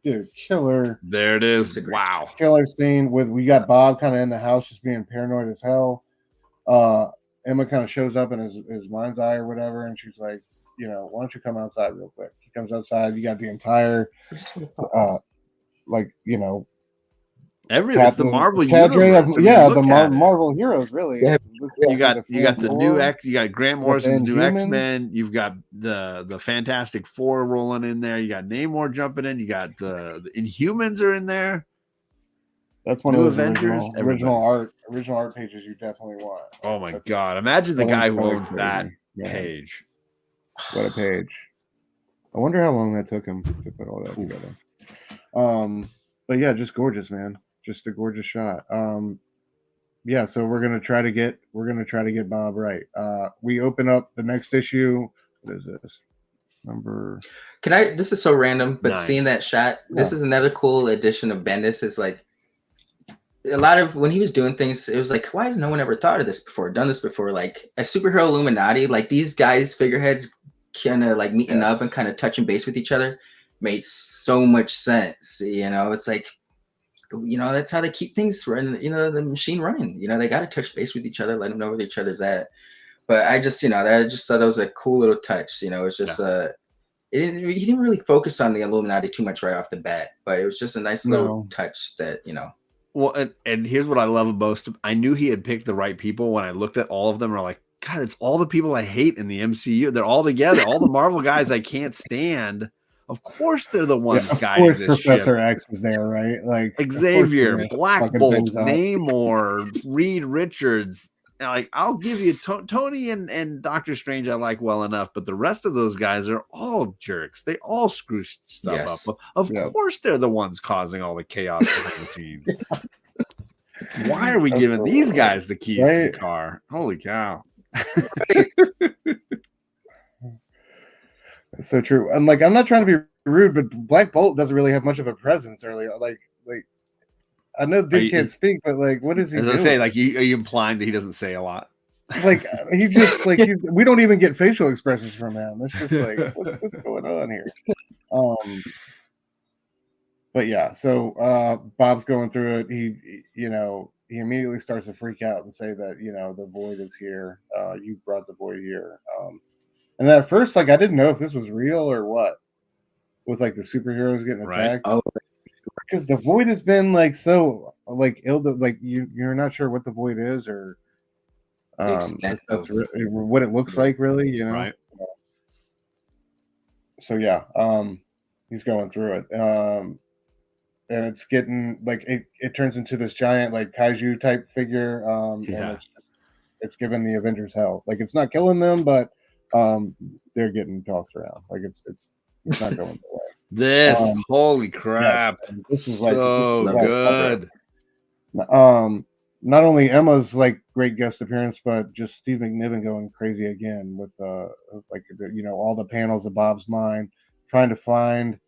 Dude, killer. There it is. Wow. Killer scene with we got Bob kind of in the house just being paranoid as hell. Emma kind of shows up in his mind's eye or whatever, and she's like, you know, why don't you come outside real quick? He comes outside. You got the entire like, you know, it's the Marvel universe. Marvel heroes, really. Yeah. You got the new X, you got Grant Morrison's new X-Men, you've got the Fantastic Four rolling in there, you got Namor jumping in, you got the Inhumans are in there. That's one of those Avengers original art pages you definitely want. Oh my god. Imagine the guy who owns that page. What a page. I wonder how long that took him to put all that together. But yeah, just gorgeous, man. Just a gorgeous shot. Yeah, so we're gonna try to get Bob right. We open up the next issue. What is this? This is so random, but 9. Seeing that shot, this is another cool addition of Bendis. Is like a lot of when he was doing things, it was like, why has no one ever thought of this before, done this before? Like a superhero Illuminati, like these guys, figureheads, kind of like meeting up and kind of touching base with each other made so much sense. You know, it's like, you know, that's how they keep things running, you know, the machine running. You know, they got to touch base with each other, let them know where each other's at. But I just, you know, I just thought that was a cool little touch. You know, it's just he didn't really focus on the Illuminati too much right off the bat, but it was just a nice little touch that, you know. Well, and here's what I love most. I knew he had picked the right people when I looked at all of them. Are like, God, it's all the people I hate in the MCU. They're all together. All the Marvel guys I can't stand. Of course, they're the ones Of guiding course, this Professor ship. X is there, right? Like of course Xavier, they're Black fucking Bolt, things up. Namor, Reed Richards. Like, I'll give you Tony and Doctor Strange I like well enough, but the rest of those guys are all jerks. They all screw stuff up. Of course, they're the ones causing all the chaos behind the scenes. Why are we giving these guys the keys to the car? Holy cow. It's so true. I'm not trying to be rude, but Black Bolt doesn't really have much of a presence early. Like I know dude can't speak, but like, what is he doing? I say, like, are you implying that he doesn't say a lot? Like he just like we don't even get facial expressions from him. It's just like what's going on here? But yeah, so Bob's going through it. He immediately starts to freak out and say that the void is here. You brought the void here. And then at first, like I didn't know if this was real or what, with like the superheroes getting attacked. Oh, because the void has been like so like ill, like you're not sure what the void is or what it looks like, really, Right. So yeah, he's going through it, and it's getting like it turns into this giant like kaiju type figure, and it's giving the Avengers hell. Like it's not killing them, but they're getting tossed around. Like it's not going away. This holy crap! Yes, this is so good. Not only Emma's like great guest appearance, but just Steve McNiven going crazy again with like all the panels of Bob's mind, trying to find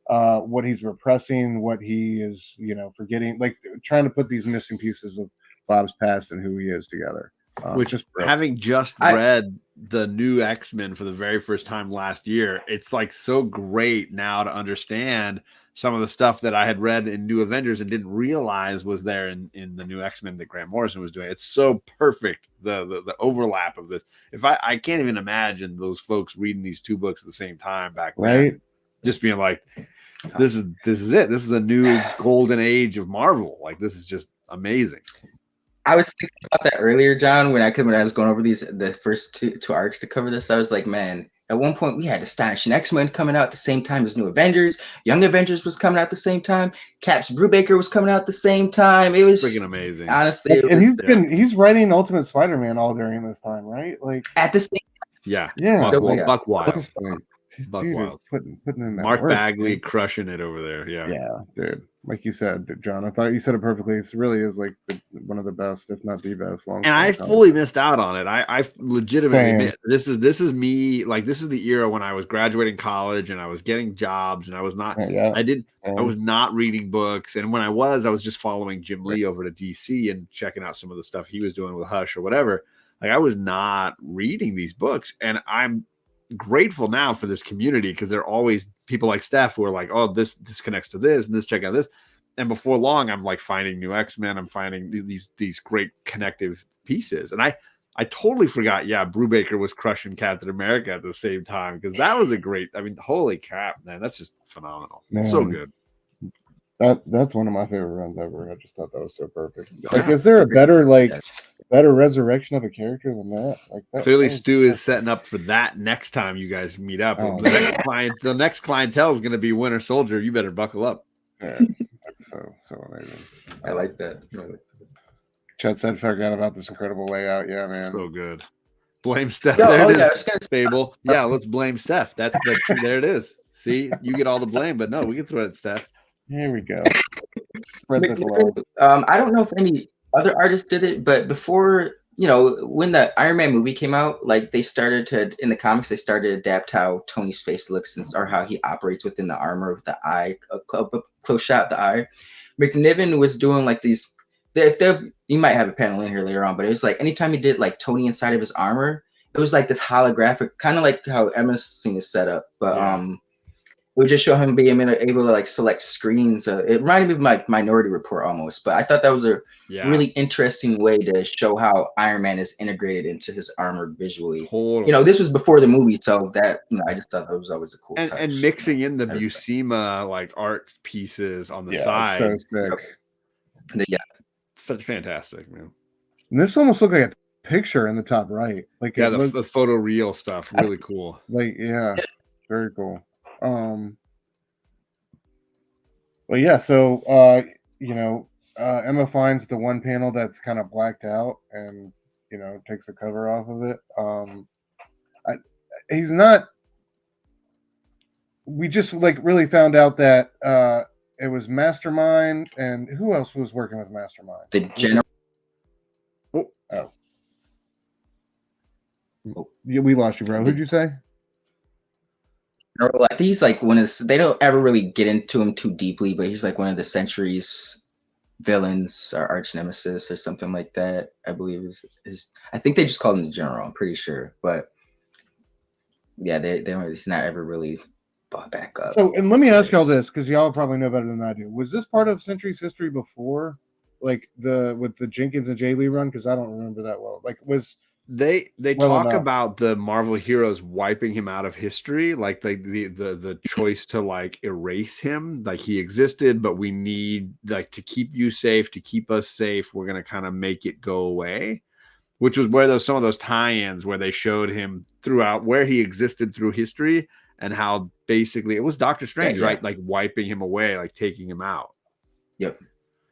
what he's repressing, what he is forgetting, like trying to put these missing pieces of Bob's past and who he is together. Which, having just read the new X-Men for the very first time last year, it's like so great now to understand some of the stuff that I had read in New Avengers and didn't realize was there in the new X-Men that Grant Morrison was doing. It's so perfect, the overlap of this. If I can't even imagine those folks reading these two books at the same time back then, right? Just being like, this is it. This is a new golden age of Marvel. Like, this is just amazing. I was thinking about that earlier, John, when I was going over the first two arcs to cover this. I was like, man, at one point we had Astonishing X-Men coming out at the same time as New Avengers. Young Avengers was coming out at the same time. Caps Brubaker was coming out at the same time. It was freaking amazing. Honestly, he's writing Ultimate Spider-Man all during this time, right? Like at the same time. Yeah. Buck Wild. Buck Wild. Putting in that Mark work, Bagley dude. Crushing it over there. Yeah, dude. Like you said, John, I thought you said it perfectly. It really is like one of the best, if not the best. And I fully missed out on it. I legitimately admit, this is me. Like, this is the era when I was graduating college and I was getting jobs and I was not. I was not reading books, and when I was just following Jim Lee over to DC and checking out some of the stuff he was doing with Hush or whatever. Like, I was not reading these books, and I'm grateful now for this community because there are always people like Steph who are like, oh, this connects to this and this, check out this. And before long, I'm like finding new X-Men. I'm finding these great connective pieces. And I totally forgot. Yeah, Brubaker was crushing Captain America at the same time because that was a great. I mean, holy crap, man, that's just phenomenal. Man, so good. That's one of my favorite runs ever. I just thought that was so perfect. Like, is there a better resurrection of a character than that? Like that, clearly, Stu is setting up for that next time you guys meet up. The next clientele is going to be Winter Soldier. You better buckle up. Yeah, that's so amazing. I like that. Chad said, "Forgot about this incredible layout." Yeah, man, so good. Blame Steph. There it is. Fable. Yeah, let's blame Steph. There it is. See, you get all the blame, but no, we can throw it at Steph. Here we go. Spread the love. I don't know if any other artists did it, but before, when the Iron Man movie came out, like in the comics, they started to adapt how Tony's face looks or how he operates within the armor with the eye, a close shot of the eye. McNiven was doing like these. You might have a panel in here later on, but it was like anytime he did like Tony inside of his armor, it was like this holographic, kind of like how Emma's scene is set up, but it would just show him being able to like select screens. It reminded me of my Minority Report almost, but I thought that was a really interesting way to show how Iron Man is integrated into his armor visually. Totally. This was before the movie, so that I just thought that was always a cool touch. And mixing in the Buscema like art pieces on the side. So sick. Yeah, fantastic, man. And this almost looked like a picture in the top right. Like the photo real stuff, really cool. Like very cool. Well, yeah. So Emma finds the one panel that's kind of blacked out, and takes the cover off of it. He's not. We just really found out that it was Mastermind, and who else was working with Mastermind? The general. Yeah, we lost you, bro. Who'd you say? I think he's like one of the, they don't ever really get into him too deeply, but he's like one of the Century's villains or arch nemesis or something like that. I believe is I think they just call him the General. I'm pretty sure, but yeah, they don't. It's not ever really brought back up. So, and let me ask y'all this, because y'all probably know better than I do. Was this part of Century's history before, with the Jenkins and Jay Lee run? Because I don't remember that well. They talk about the Marvel heroes wiping him out of history, like the choice to erase him, like he existed, but we need to keep you safe, to keep us safe. We're gonna kind of make it go away, which was where some of those tie-ins where they showed him throughout where he existed through history and how basically it was Doctor Strange, right? Like wiping him away, like taking him out. Yep.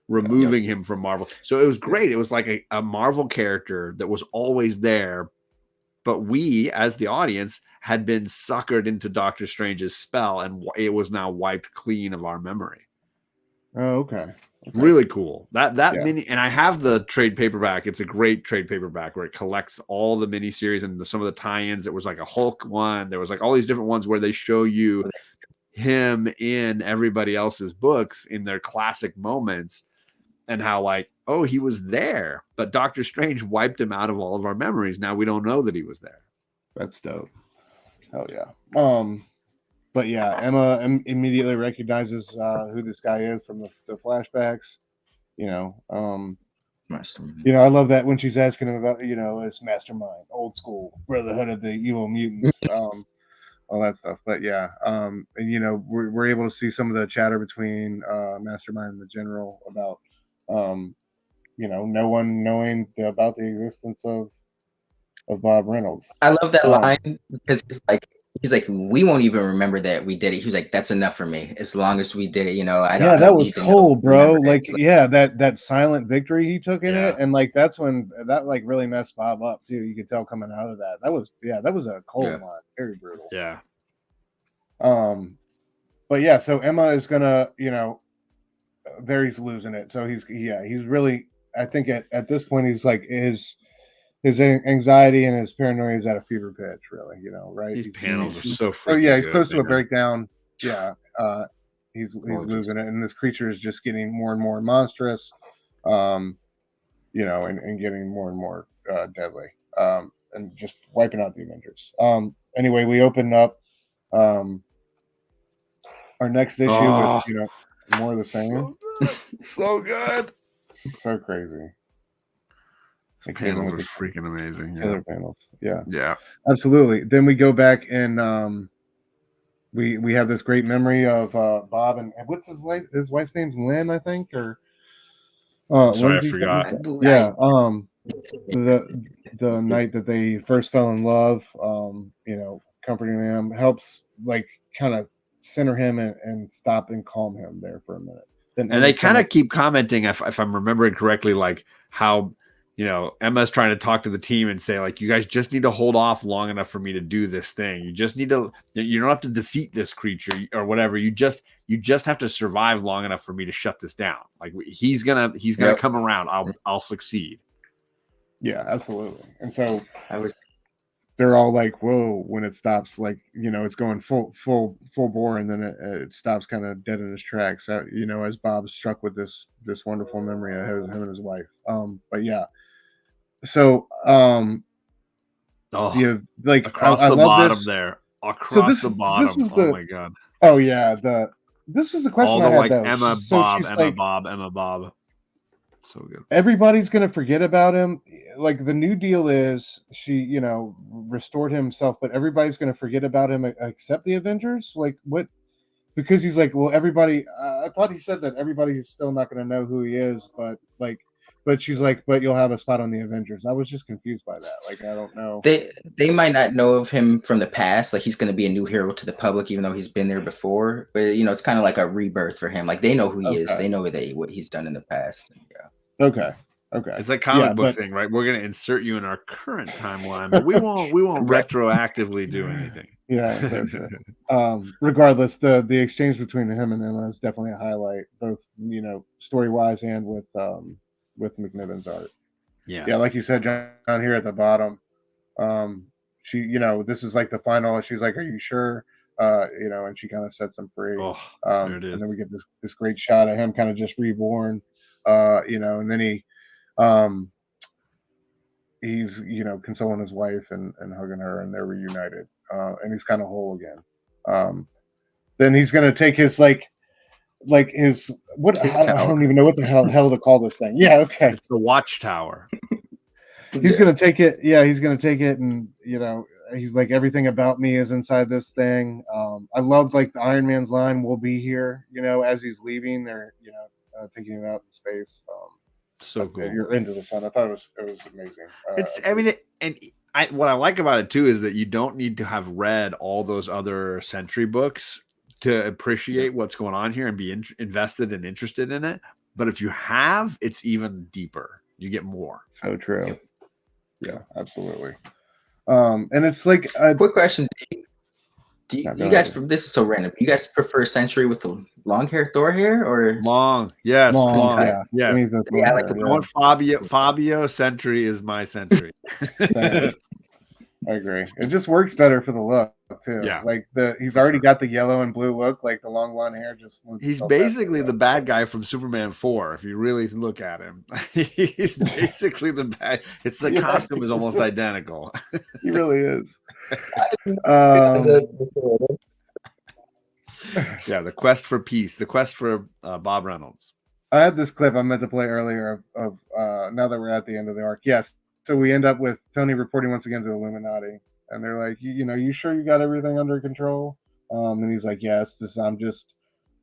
Removing him from Marvel. So it was great. It was like a Marvel character that was always there, but we as the audience had been suckered into Doctor Strange's spell, and it was now wiped clean of our memory. Oh, okay. Really cool. That mini, and I have the trade paperback. It's a great trade paperback where it collects all the miniseries and some of the tie-ins. It was like a Hulk one. There was all these different ones where they show you him in everybody else's books in their classic moments. And how he was there, but Doctor Strange wiped him out of all of our memories. Now we don't know that he was there. That's dope. Hell yeah. But yeah, Emma immediately recognizes who this guy is from the flashbacks. I love that when she's asking him about it's Mastermind, old school Brotherhood of the Evil Mutants, all that stuff. But yeah, and we're able to see some of the chatter between Mastermind and the General about. No one knowing about the existence of Bob Reynolds. I love that line because he's like, we won't even remember that we did it. He was like, that's enough for me as long as we did it. I don't. That was cold, bro. That silent victory he took in it, and that's when that really messed Bob up too. You could tell coming out of that. That was a cold line, very brutal. Yeah. But yeah, so Emma is gonna there he's losing it. So he's really, I think at this point he's his anxiety and his paranoia is at a fever pitch, really, right? These panels are so freaking he's close to a breakdown. Yeah. He's losing it, and this creature is just getting more and more monstrous, and getting more and more deadly, and just wiping out the Avengers. Anyway, we open up our next issue with more of the same. So good. So crazy. The panels are freaking amazing. Yeah. Other panels. Yeah. Yeah. Absolutely. Then we go back and we have this great memory of Bob and what's his wife's name's Lynn, I think, or sorry, I forgot. Yeah. The night that they first fell in love, comforting him helps kind of center him and stop and calm him there for a minute. And they kind of keep commenting, if I'm remembering correctly, how Emma's trying to talk to the team and say you guys just need to hold off long enough for me to do this thing. You just need to, you don't have to defeat this creature or whatever. You just have to survive long enough for me to shut this down. He's gonna come around. I'll succeed. Yeah, absolutely. And so they're all whoa, when it stops, it's going full bore, and then it stops kind of dead in his tracks. As Bob's struck with this wonderful memory of him and his wife. But yeah. So across I the love bottom this. there. Across the bottom. Oh my god. Oh yeah. This is the question I had, though. Emma, Bob, Emma, Bob, Emma, Bob. So good. Everybody's gonna forget about him. The new deal is she, restored himself, but everybody's gonna forget about him except the Avengers. What? Because he's well, everybody. I thought he said that everybody's still not gonna know who he is, but but she's like, but you'll have a spot on the Avengers. I was just confused by that. Like, I don't know. They might not know of him from the past. Like, he's going to be a new hero to the public, even though he's been there before. But it's kind of like a rebirth for him. Like, they know who he is. They know what he's done in the past. Yeah. Okay. It's like comic book thing, right? We're going to insert you in our current timeline, but we won't retroactively do anything. Yeah. So regardless, the exchange between him and Emma is definitely a highlight, both story wise and with McNiven's art. Yeah, like you said, John, here at the bottom, she, this is like the final. She's like, "Are you sure?" And she kind of sets him free. There it is. And then we get this great shot of him kind of just reborn. And then he's consoling his wife and hugging her, and they're reunited, and he's kind of whole again. Then he's gonna take his I don't even know what the hell to call this thing. Yeah, okay. It's the watchtower. He's gonna take it. Yeah, he's gonna take it, and he's like, everything about me is inside this thing. I love the Iron Man's line, "We'll be here." As he's leaving, they're taking him out in space. So cool. You're into the sun. I thought it was amazing. What I like about it too is that you don't need to have read all those other Sentry books to appreciate what's going on here and be invested and interested in it. But if you have, it's even deeper. You get more. So true. Yeah, absolutely. And it's like a quick question. Do you guys? This is so random. You guys prefer Sentry with the long hair, Thor hair, or long? Yes, long. Yeah. I want Fabio Sentry is my Sentry. I agree. It just works better for the look too. Yeah, he's already got the yellow and blue look. Like the long blonde hair just. He's basically the bad guy from Superman 4. If you really look at him, he's basically the bad. It's the costume is almost identical. He really is. The quest for peace, the quest for Bob Reynolds. I had this clip I meant to play earlier of now that we're at the end of the arc. Yes. So we end up with Tony reporting once again to the Illuminati, and they're like, you sure you got everything under control? And he's like, yes, I'm just,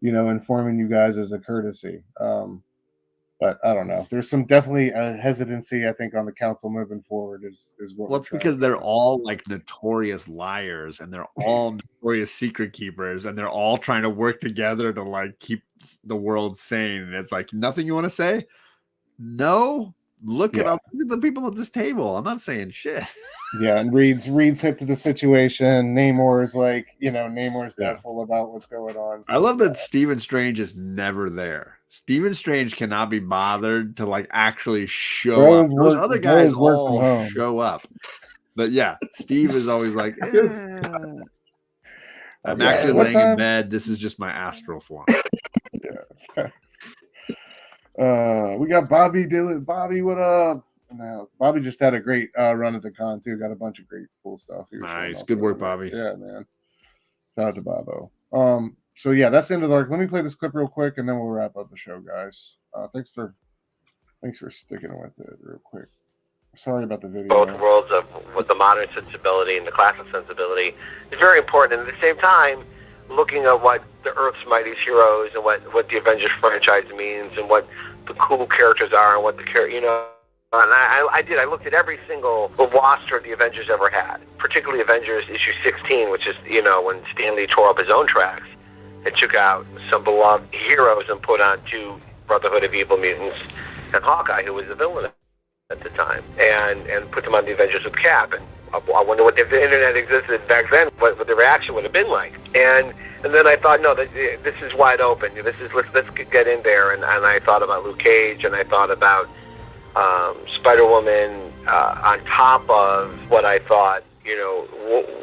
informing you guys as a courtesy. But I don't know. There's some definitely hesitancy, I think, on the council moving forward. Is what? Well, it's because they're all notorious liars, and they're all notorious secret keepers, and they're all trying to work together to keep the world sane. And it's like, nothing you want to say? No. Look at the people at this table. I'm not saying shit. Yeah, and Reed's hip to the situation. Namor's Namor's doubtful about what's going on. I love that Stephen Strange is never there. Stephen Strange cannot be bothered to actually show up. Those other guys all show up. But yeah, Steve is always like, I'm actually laying in bed. This is just my astral form. Yeah. We got Bobby Dylan. Bobby, what up? Now, Bobby just had a great run at the con too. Got a bunch of great cool stuff. Nice, good work, Bobby. Yeah, man. Shout out to Bobo. So yeah, that's the end of the arc. Let me play this clip real quick, and then we'll wrap up the show, guys. Thanks for sticking with it real quick. Sorry about the video. Both worlds with the modern sensibility and the classic sensibility is very important. And at the same time, looking at what the Earth's Mightiest Heroes and what the Avengers franchise means and what the cool characters are and what the and I looked at every single roster the Avengers ever had, particularly Avengers issue 16, which is when Stan Lee tore up his own tracks and took out some beloved heroes and put on two Brotherhood of Evil Mutants and Hawkeye, who was the villain at the time, and put them on the Avengers with Cap. And I wonder what, if the internet existed back then, what the reaction would have been like. And then I thought, no, this is wide open. Let's get in there. And I thought about Luke Cage, and I thought about Spider-Woman on top of what I thought,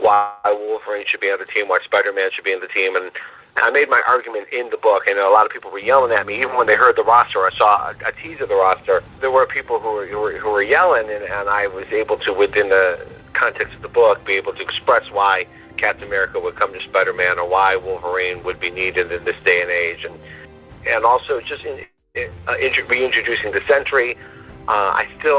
why Wolverine should be on the team, why Spider-Man should be on the team. And I made my argument in the book, and a lot of people were yelling at me. Even when they heard the roster, I saw a teaser of the roster, there were people who were yelling, and I was able to, within the context of the book, be able to express why Captain America would come to Spider-Man or why Wolverine would be needed in this day and age. And also just reintroducing the Sentry. I feel,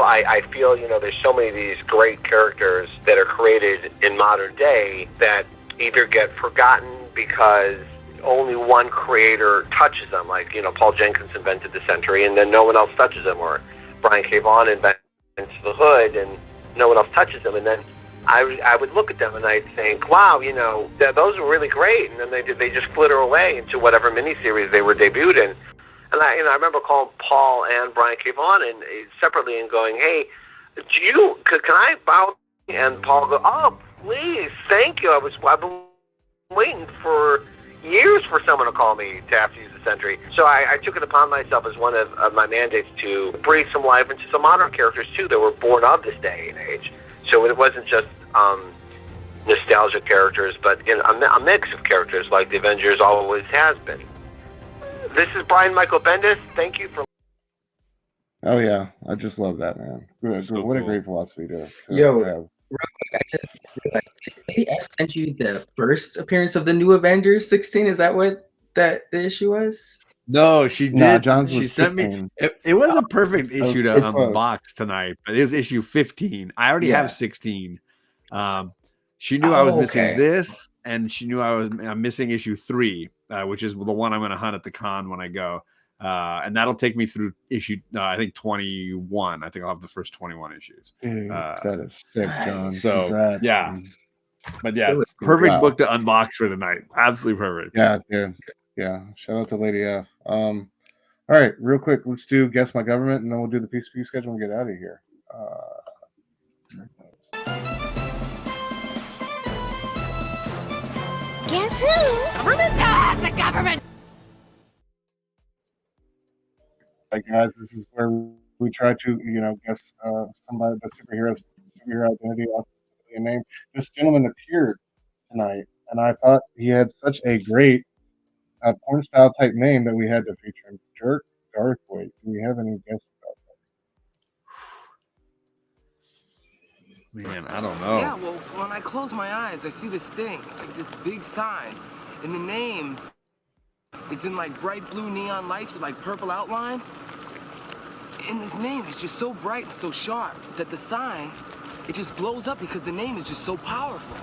there's so many of these great characters that are created in modern day that either get forgotten because only one creator touches them, like, Paul Jenkins invented the Sentry and then no one else touches them, or Brian K. Vaughan invents the Hood, and no one else touches them. And then I would look at them and I'd think, wow, those were really great. And then they just flitter away into whatever miniseries they were debuted in. And I remember calling Paul and Brian K. Vaughan and separately and going, hey, can I bow? And Paul go, oh, please, thank you. I've been waiting for years for someone to call me to have to use the Sentry. So I took it upon myself as one of my mandates to breathe some life into some modern characters too that were born of this day and age. So it wasn't just nostalgia characters, but a mix of characters like the Avengers always has been. This is Brian Michael Bendis. Thank you for. Oh yeah, I just love that, man. Good. So what cool. A great philosophy to Yo, have. real quick, I just realized, maybe I sent you the first appearance of the new Avengers 16. Is that what the issue was? No, she did. Nah, John's she was sent 15. me. It was a perfect issue to it's close. unbox tonight, but it was issue 15. I already have 16. She knew I was missing this, and she knew I'm missing issue 3, which is the one I'm going to hunt at the con when I go. And that'll take me through issue, I think 21. I think I'll have the first 21 issues. Dude, that is sick, John. So Congrats, yeah, man. but yeah, perfect book to unbox for tonight. Absolutely perfect. Yeah, dude. Yeah. Shout out to Lady F. All right, real quick, let's do Guess My Government, and then we'll do the PCP schedule and get out of here. Guess who? Government? Ah, the government! Hey guys, this is where we try to, guess somebody, the superhero identity, a name. This gentleman appeared tonight, and I thought he had such a great porn style type name that we had to feature him. Jerk Garthwaite. Do we have any guesses about that? Man, I don't know. Yeah, well, when I close my eyes, I see this thing. It's like this big sign. And the name is in like bright blue neon lights with like purple outline. And this name is just so bright and so sharp that the sign, it just blows up because the name is just so powerful.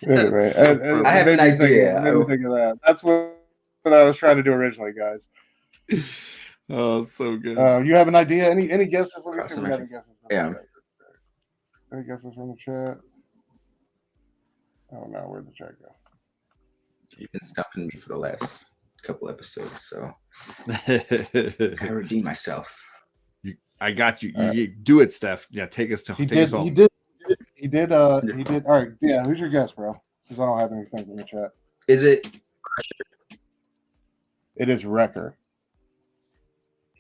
Anyway, I have an idea. Let me think of that. That's what I was trying to do originally, guys. Oh, so good. You have an idea? Any guesses? Let me see if we got any guesses. Yeah. Any guesses from the chat? Oh no, where'd the chat go? You've been stumping me for the last couple episodes, so I redeem myself. I got you. You do it, Steph. Yeah, take us home. He did. All right. Yeah. Who's your guess, bro? Because I don't have anything in the chat. Is it It is Wrecker.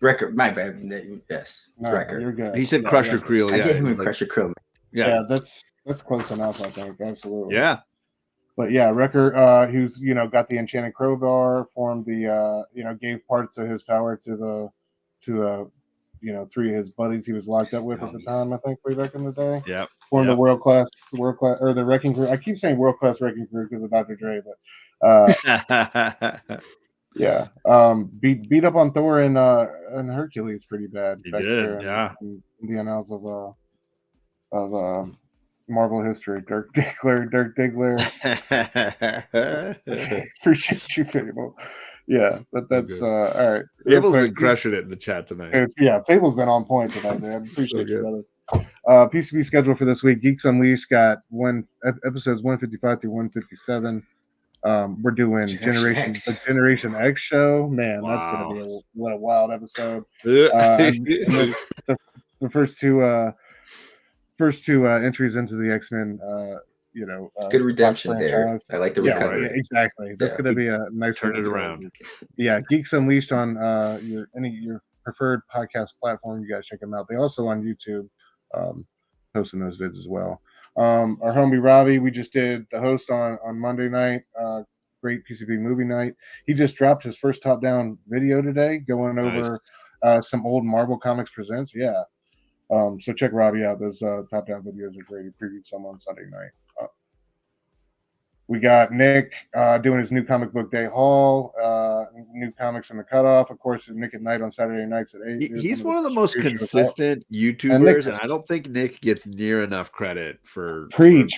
Record? My bad. Yes, No, Record. you're good. He said Crusher Creel. I Yeah, gave him like, Crusher Creel. yeah, that's close enough, I think. Absolutely. yeah. But yeah, Wrecker, who's got the enchanted crowbar, formed the gave parts of his power to 3 of his buddies he was locked up with at the time, I think, way back in the day. Yeah. Formed the world class or the wrecking crew. I keep saying world class wrecking crew because of Dr. Dre, but yeah. Beat up on Thor and Hercules pretty bad. He back did, there yeah. in the annals of Marvel history. Dirk Diggler. Appreciate you, Fable. Yeah, but that's all right. Fable's been crushing it in the chat tonight. Yeah, Fable's been on point tonight, man. Appreciate you, brother. PCB schedule for this week: Geeks Unleashed got episodes 155 through 157. We're doing the Generation X show. Man, that's gonna be what a wild episode. The first two entries into the X-Men. Good redemption there. I like the recovery. Yeah, exactly. That's going to be a nice turn it around. Yeah, Geeks Unleashed on your preferred podcast platform. You guys check them out. They also on YouTube, posting those vids as well. Our homie Robbie, we just did the host on Monday night. Great PCB movie night. He just dropped his first top-down video today, going over some old Marvel Comics Presents. Yeah. So check Robbie out. Those top-down videos are great. He previewed some on Sunday night. We got Nick doing his new comic book day haul, new comics in the cutoff. Of course, Nick at Night on Saturday nights at 8. He's one of the most consistent YouTubers, and I don't think Nick gets near enough credit for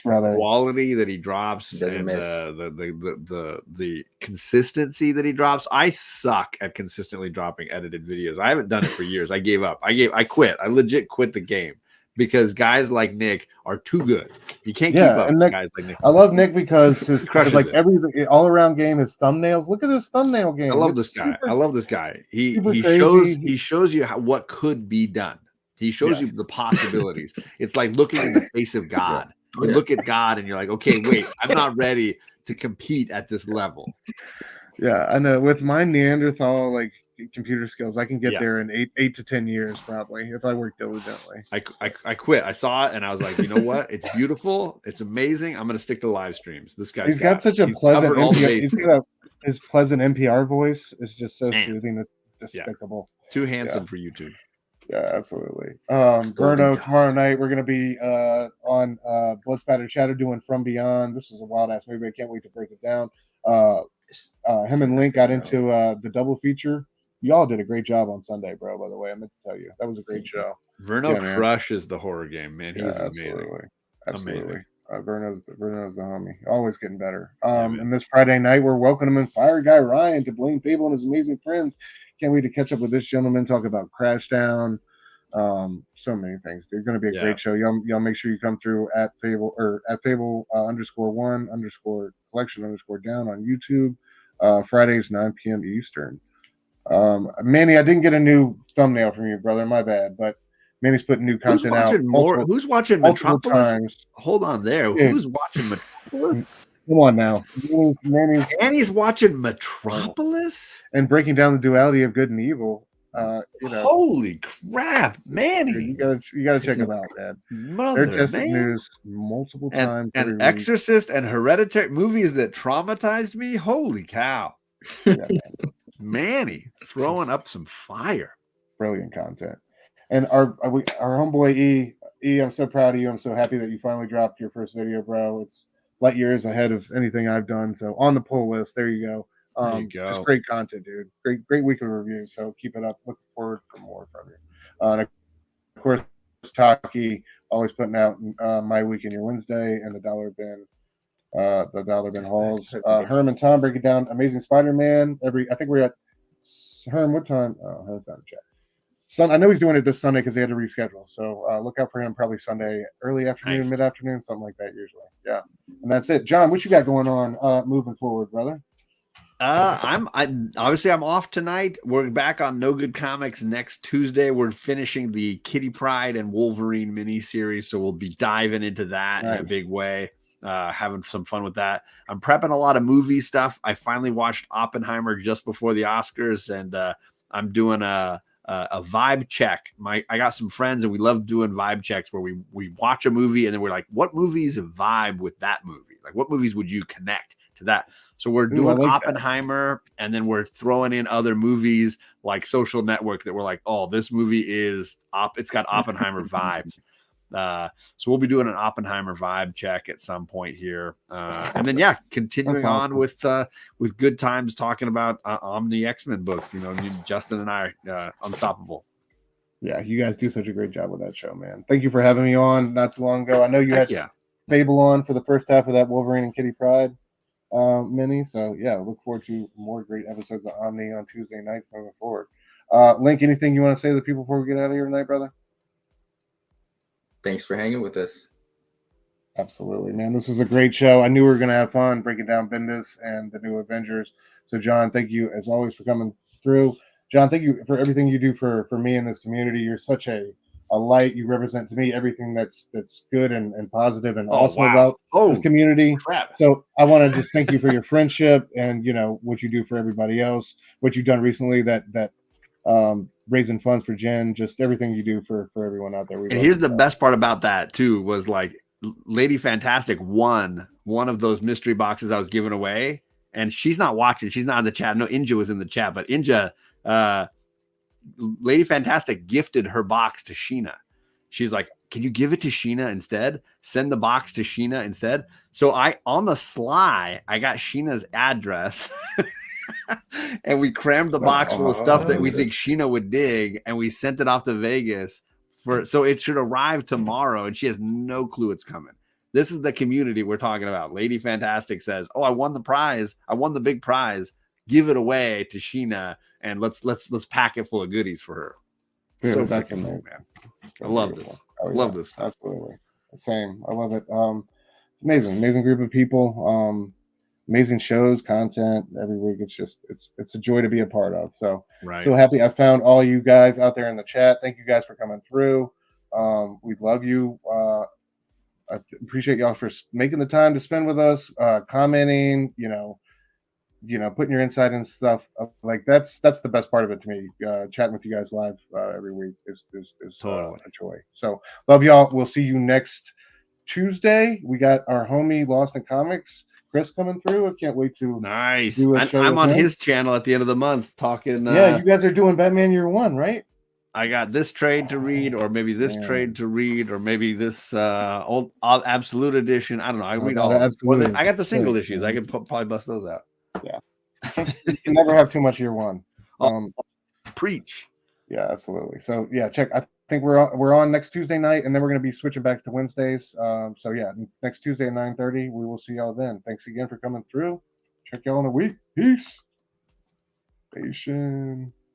brother. Quality that he drops and the consistency that he drops. I suck at consistently dropping edited videos. I haven't done it for years. I gave up. I quit. I legit quit the game. Because guys like Nick are too good. You can't keep up with guys like Nick. I love Nick because his like it. everything all around game, his thumbnails. Look at his thumbnail game. I love this guy. He shows you what could be done. He shows you the possibilities. It's like looking in the face of God. You look at God and you're like, okay, wait, I'm not ready to compete at this level. Yeah, I know. With my Neanderthal like computer skills, I can get there in 8 to 10 years probably if I work diligently. I quit. I saw it and I was like, you know what? It's beautiful. It's amazing. I'm gonna stick to live streams. This guy's he's got such a pleasant NPR, his pleasant NPR voice is just so soothing. It's despicable. Too handsome for YouTube. Yeah, absolutely. Bruno, tomorrow night we're gonna be on Blood Spattered Shadow doing From Beyond. This was a wild ass movie. I can't wait to break it down. Him and Lynk got into the double feature. Y'all did a great job on Sunday, bro. By the way, I meant to tell you that was a great show. Verno crushes the horror game, man. He's amazing. Absolutely. Verno's the homie. Always getting better. And this Friday night, we're welcoming Fire Guy Ryan to Blame Fable and his amazing friends. Can't wait to catch up with this gentleman. Talk about Crashdown. So many things. It's going to be a great show. Y'all make sure you come through at Fable or at Fable _1 _collection _down on YouTube. Fridays 9 p.m. Eastern. Manny, I didn't get a new thumbnail from you, brother. My bad, but Manny's putting new content out. Who's watching Metropolis? Times. Hold on there. Yeah. Who's watching Metropolis? Come on now. Manny's watching Metropolis and breaking down the duality of good and evil. Holy crap, Manny! You gotta check them out, man. They're tested news multiple times. And Exorcist and Hereditary movies that traumatized me. Holy cow! Yeah, Manny throwing up some fire. Brilliant content. And our homeboy E, I'm so proud of you. I'm so happy that you finally dropped your first video, bro. It's light years ahead of anything I've done. So on the pull list, there you go. There you go. It's great content, dude. Great week of reviews. So keep it up. Looking forward for more from you. And of course, Taki always putting out My Week in Your Wednesday and the Dollar Bin hauls. Herm and Tom break it down. Amazing Spider-Man. I think we're at Herm. What time? Oh, Herm's down the chat. I know he's doing it this Sunday because he had to reschedule. So look out for him probably Sunday, early afternoon, mid-afternoon, something like that usually. Yeah. And that's it. John, what you got going on moving forward, brother? I'm off tonight. We're back on No Good Comics next Tuesday. We're finishing the Kitty Pryde and Wolverine miniseries, so we'll be diving into that in a big way. Having some fun with that. I'm prepping a lot of movie stuff. I finally watched Oppenheimer just before the Oscars, and I'm doing a vibe check. I got some friends, and we love doing vibe checks where we watch a movie, and then we're like, what movies vibe with that movie? Like, what movies would you connect to that? So we're doing Oppenheimer, and then we're throwing in other movies like Social Network that we're like, oh, this movie it's got Oppenheimer vibes. So we'll be doing an Oppenheimer vibe check at some point here, and then continuing on with Good Times talking about Omni X-Men books. Justin and I are Unstoppable. Yeah, you guys do such a great job with that show, man. Thank you for having me on not too long ago. I know you had Fable on for the first half of that Wolverine and Kitty Pryde mini. So look forward to more great episodes of Omni on Tuesday nights moving forward. Link, anything you want to say to the people before we get out of here tonight, brother? Thanks for hanging with us. Absolutely, man. This was a great show. I knew we were going to have fun breaking down Bendis and the new Avengers. So, John, thank you as always for coming through. John, thank you for everything you do for me in this community. You're such a light. You represent to me everything that's good and positive and awesome about this community. Crap. So I want to just thank you for your friendship and what you do for everybody else, what you've done recently that raising funds for Jen, just everything you do for everyone out there. And here's the best part about that too, was like Lady Fantastic won one of those mystery boxes I was giving away, and she's not watching. She's not in the chat. No, Inja was in the chat, but Inja, Lady Fantastic gifted her box to Sheena. She's like, can you give it to Sheena instead? Send the box to Sheena instead. So on the sly, I got Sheena's address and we crammed the box full of stuff that we think Sheena would dig. And we sent it off to Vegas so it should arrive tomorrow. And she has no clue it's coming. This is the community we're talking about. Lady Fantastic says, "Oh, I won the prize. I won the big prize. Give it away to Sheena, and let's pack it full of goodies for her." Dude, So that's freaking amazing. cool, man. So I love beautiful. this. Oh, Love this stuff. Absolutely. Same. I love it. It's amazing group of people. Amazing shows, content every week. It's a joy to be a part of. So so happy I found all you guys out there in the chat. Thank you guys for coming through. We love you. I appreciate y'all for making the time to spend with us, commenting, putting your insight and stuff. Like that's the best part of it to me. Chatting with you guys live every week is totally a joy. So love y'all. We'll see you next Tuesday. We got our homie Lost in Comics, Chris, coming through. I can't wait to do a show I'm with on him. his channel at the end of the month talking. Yeah, you guys are doing Batman Year One, right? I got this trade to read, or maybe this trade to read, or maybe this old Absolute edition. I don't know. I read all of them. I got the single issues. I could probably bust those out. Yeah. You can never have too much Year One. Preach. Yeah, absolutely. So yeah, check. I think we're on next Tuesday night, and then we're going to be switching back to Wednesdays. So yeah, next Tuesday at 9:30. We will see y'all then. Thanks again for coming through. Check y'all in a week. Peace. Station.